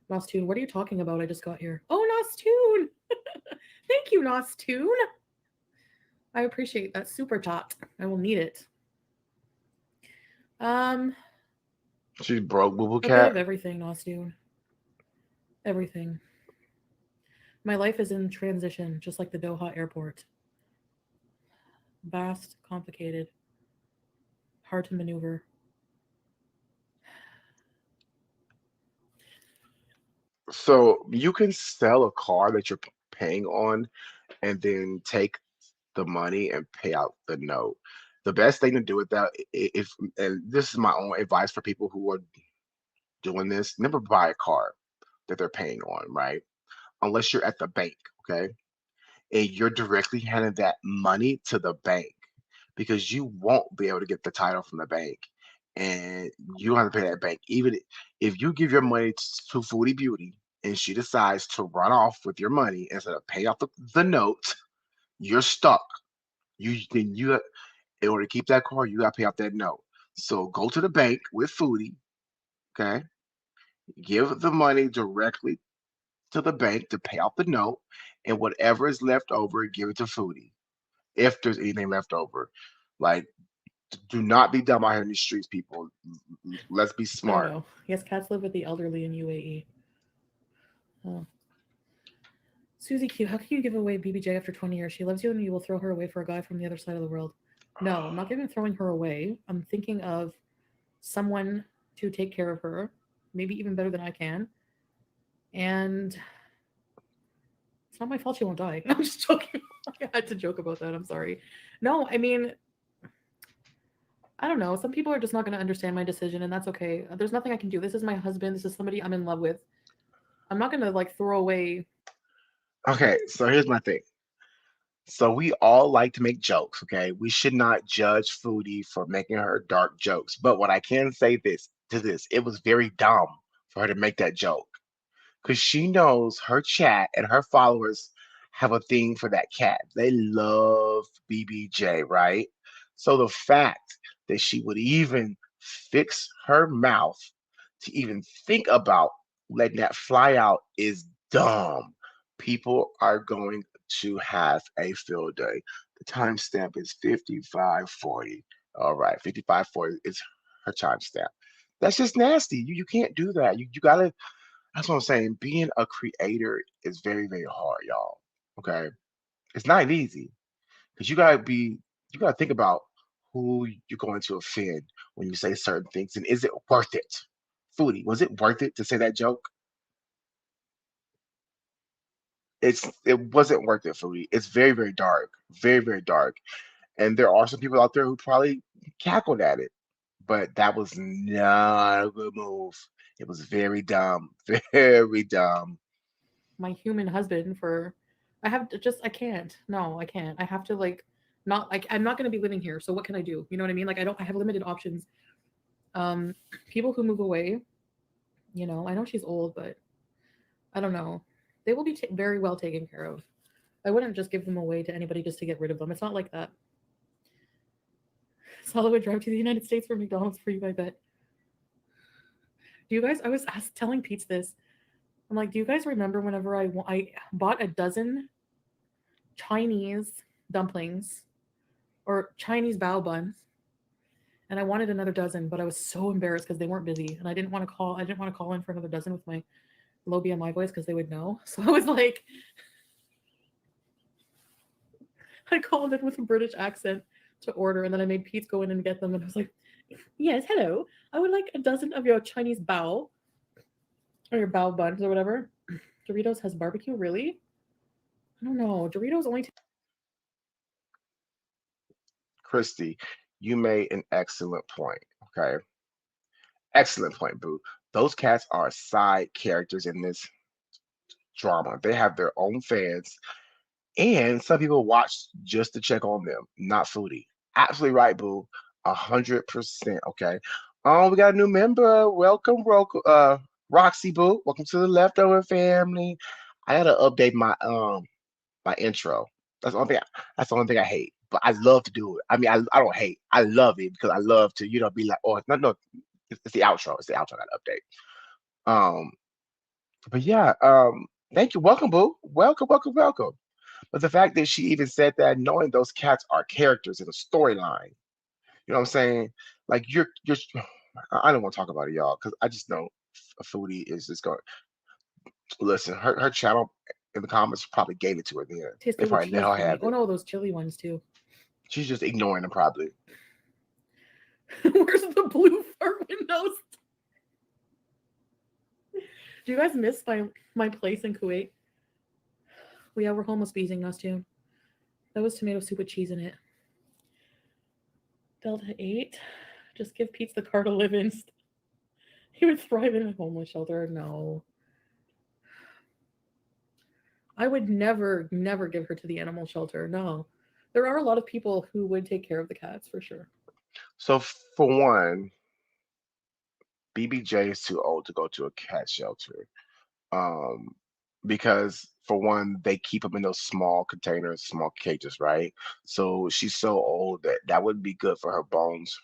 Nostoon, what are you talking about? I just got here. Oh, Nostoon! Thank you, Nostoon. I appreciate that super chat. I will need it. Um, She's broke, boo boo a bit cat. of everything, Nostoon. Everything. My life is in transition, just like the Doha airport. Vast, complicated, hard to maneuver. So you can sell a car that you're paying on and then take the money and pay out the note. The best thing to do with that, if and this is my own advice for people who are doing this, never buy a card that they're paying on, right? Unless you're at the bank, okay? And you're directly handing that money to the bank because you won't be able to get the title from the bank. And you don't have to pay that bank. Even if you give your money to Foodie Beauty and she decides to run off with your money instead of paying off the note, you're stuck. You in order to keep that card, you gotta pay off that note. So go to the bank with Foodie, okay? Give the money directly to the bank to pay off the note, and whatever is left over, give it to Foodie if there's anything left over. Like, do not be dumb out here in these streets, people. Let's be Oh smart. no. Yes, cats live with the elderly in UAE. Oh. Susie Q, how can you give away BBJ after 20 years? She loves you and you will throw her away for a guy from the other side of the world. No, I'm not throwing her away. I'm thinking of someone to take care of her, maybe even better than I can. And it's not my fault she won't die. No, I'm just joking. I had to joke about that. I'm sorry. No, I mean, I don't know. Some people are just not going to understand my decision, and that's okay. There's nothing I can do. This is my husband. This is somebody I'm in love with. I'm not going to like throw away. Okay, so here's my thing. So we all like to make jokes, okay? We should not judge Foodie for making her dark jokes. But what I can say this, it was very dumb for her to make that joke. Because she knows her chat and her followers have a thing for that cat. They love BBJ, right? So the fact that she would even fix her mouth to even think about letting that fly out is dumb. People are going to have a field day. The timestamp is 55:40. All right, 55:40 is her timestamp. That's just nasty. You can't do that. You gotta that's what I'm saying. Being a creator is very, very hard, y'all. Okay. It's not easy because you gotta think about who you're going to offend when you say certain things. And is it worth it? Foodie, was it worth it to say that joke? It wasn't worth it, Foodie. It's very, very dark. Very, very dark. And there are some people out there who probably cackled at it, but that was not a good move. It was very dumb. Very dumb. My human husband for I have to just I can't. No, I can't. I have to like not like I'm not going to be living here. So what can I do? You know what I mean? Like I have limited options. Um People who move away, I know she's old, but I don't know. They will be very well taken care of. I wouldn't just give them away to anybody just to get rid of them. It's not like that. Sala would drive to the United States for McDonald's for you, I bet. Do you guys? I was telling Pete this. I'm like, do you guys remember whenever I bought a dozen Chinese dumplings or Chinese bao buns, and I wanted another dozen, but I was so embarrassed because they weren't busy, and I didn't want to call. I didn't want to call in for another dozen with my low BMI voice because they would know. So I was like, I called in with a British accent to order, and then I made Pete go in and get them, and I was like, yes, hello, I would like a dozen of your Chinese bao or your bao buns or whatever. Doritos has barbecue, really? I don't know. Doritos only. Christy, you made an excellent point. Okay. Excellent point, Boo. Those cats are side characters in this drama. They have their own fans, and some people watch just to check on them, not Foodie. Absolutely right, Boo. 100%. Okay. We got a new member. Welcome, Roxy Boo. Welcome to the leftover family. I gotta update my intro. That's the only thing. That's the only thing I hate. But I love to do it. I mean, I don't hate. I love it because I love to be like, oh, no, it's the outro. It's the outro I gotta update. But yeah, thank you. Welcome, Boo. Welcome, welcome, welcome. But the fact that she even said that, knowing those cats are characters in a storyline, you know what I'm saying? Like you're. I don't want to talk about it, y'all, because I just know a Foodie is just going. Listen, her channel in the comments probably gave it to her. Then Tastes they good with probably let cheese her for me. have Oh it. no, those chili ones too. She's just ignoring them probably. Where's the blue fart windows? Do you guys miss my place in Kuwait? We're homeless beezing us too. That was tomato soup with cheese in it. Delta 8. Just give Pete the car to live in. He would thrive in a homeless shelter. No, I would never give her to the animal shelter. No, there are a lot of people who would take care of the cats for sure. So for one, BBJ is too old to go to a cat shelter. Um, because for one, they keep them in those small containers, small cages, right? So she's so old that that wouldn't be good for her bones,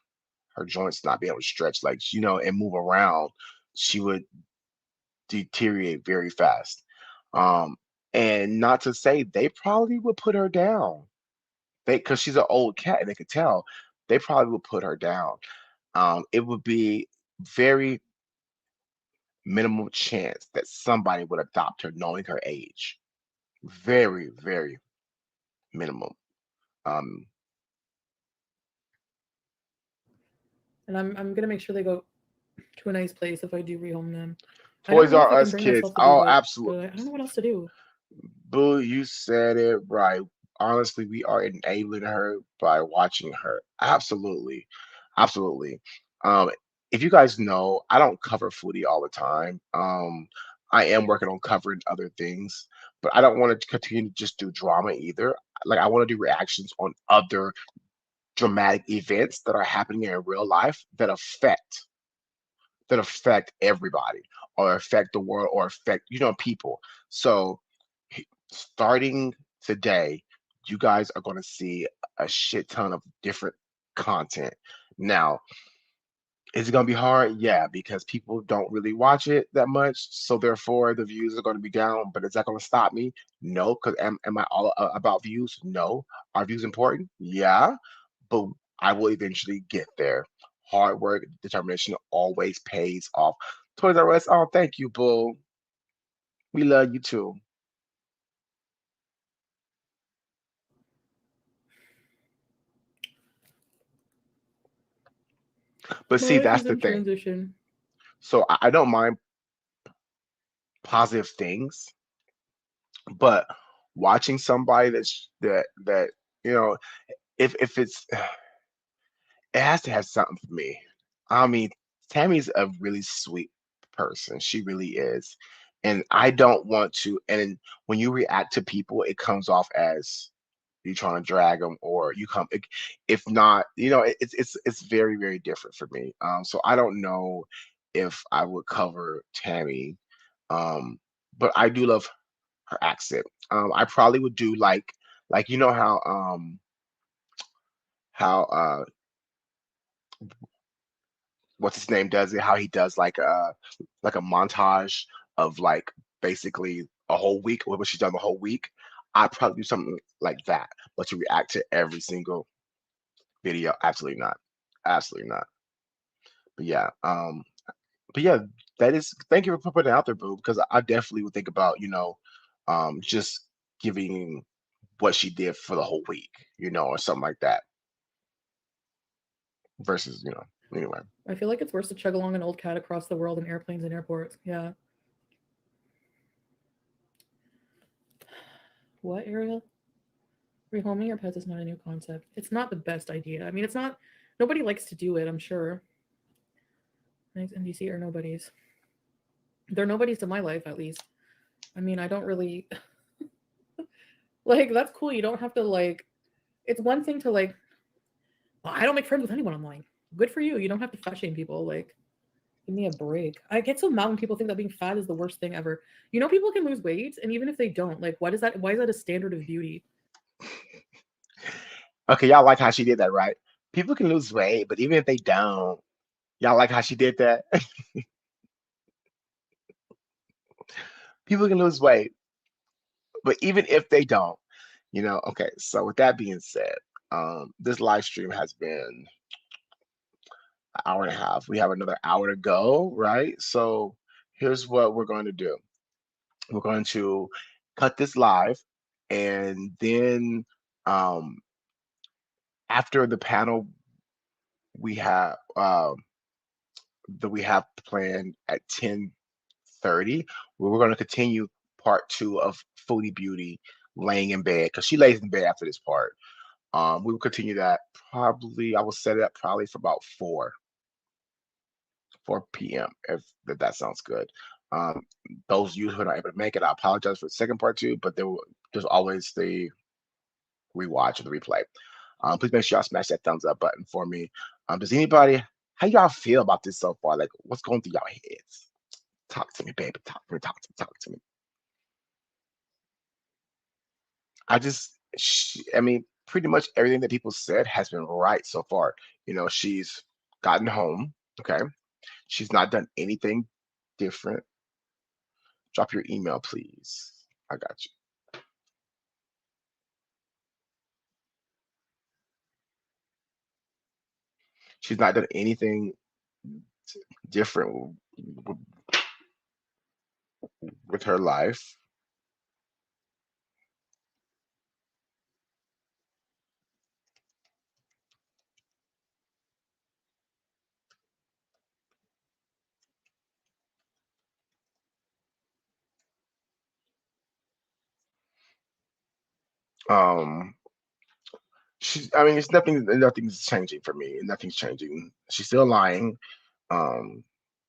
her joints not being able to stretch, like and move around. She would deteriorate very fast. Um, and not to say they probably would put her down. Because she's an old cat, and they could tell they probably would put her down. It would be very minimal chance that somebody would adopt her knowing her age. Very, very minimum. Um, And I'm gonna make sure they go to a nice place if I do rehome them. I don't Toys know if R I can Us bring kids. myself to do Oh, it, absolutely. but I don't know what else to do. Boo, you said it right. Honestly, we are enabling her by watching her. Absolutely. Absolutely. Um, if you guys know, I don't cover Foodie all the time. I am working on covering other things, but I don't want to continue to just do drama either. Like I want to do reactions on other dramatic events that are happening in real life that affect everybody or affect the world or affect people. So starting today, you guys are going to see a shit ton of different content. Now, is it going to be hard? Yeah, because people don't really watch it that much. So therefore, the views are going to be down. But is that going to stop me? No, because am I all about views? No. Are views important? Yeah, but I will eventually get there. Hard work, determination always pays off. Toys R Us, oh, thank you, Bull. We love you too. But My see, life that's is the in thing. transition. So I don't mind positive things, but watching somebody that you know, if it's it has to have something for me. I mean, Tammy's a really sweet person. She really is. And I don't want to. And when you react to people, it comes off as you trying to drag them, or you come. If not, it's very very different for me. So I don't know if I would cover Tammy, but I do love her accent. I probably would do like how what's his name does it, how he does like a montage of like basically a whole week, what she's done the whole week. I'd probably do something like that, but to react to every single video, absolutely not. Absolutely not. But yeah, but yeah, that is thank you for putting it out there, boo, because I definitely would think about, just giving what she did for the whole week, or something like that versus, anyway. I feel like it's worse to chug along an old cat across the world in airplanes and airports. Yeah. What, Ariel? Rehoming your pets is not a new concept. It's not the best idea. I mean, it's not. Nobody likes to do it. I'm sure. Thanks, NDC are nobodies. They're nobodies to my life, at least. I mean, I don't really like. That's cool. You don't have to like. It's one thing to like. Well, I don't make friends with anyone online. Good for you. You don't have to fat shame people. Like, give me a break. I get so mad when people think that being fat is the worst thing ever. People can lose weight, and even if they don't, like, what is that? Why is that a standard of beauty? Okay, y'all like how she did that, right? People can lose weight, but even if they don't, y'all like how she did that? People can lose weight, but even if they don't, okay, so with that being said, this live stream has been an hour and a half. We have another hour to go, right? So here's what we're going to do. We're going to cut this live, and then um, after the panel we have that we have planned at 10:30, where we're going to continue part two of Foodie Beauty laying in bed because she lays in bed after this part. We will continue that probably. I will set it up probably for about 4, 4 p.m. if that sounds good. Um, those you who are not able to make it, I apologize for the second part too, but there's always the rewatch or the replay. Please make sure y'all smash that thumbs up button for me. Does anybody, how y'all feel about this so far? Like, what's going through y'all heads? Talk to me, baby. Talk to me. Talk to me. Talk to me. I mean, pretty much everything that people said has been right so far. She's gotten home. Okay. She's not done anything different. Drop your email, please. I got you. She's not done anything different with her life. Um, I mean, it's nothing's changing for me. Nothing's changing. She's still lying. Um,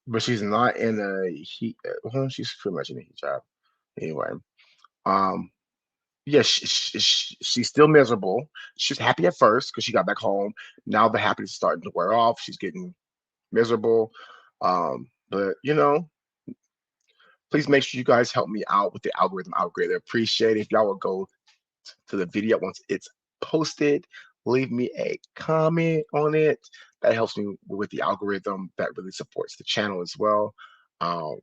but she's not in a heat. Well, she's pretty much in a hijab anyway. Um, yeah, she's still miserable. She's happy at first because she got back home. Now the happiness is starting to wear off. She's getting miserable. But please make sure you guys help me out with the algorithm. I would greatly appreciate it if y'all would go to the video once it's posted. Leave me a comment on it. That helps me with the algorithm. That really supports the channel as well. Um,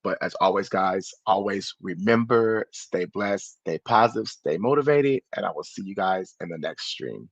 but as always, guys, always remember, stay blessed, stay positive, stay motivated, and I will see you guys in the next stream.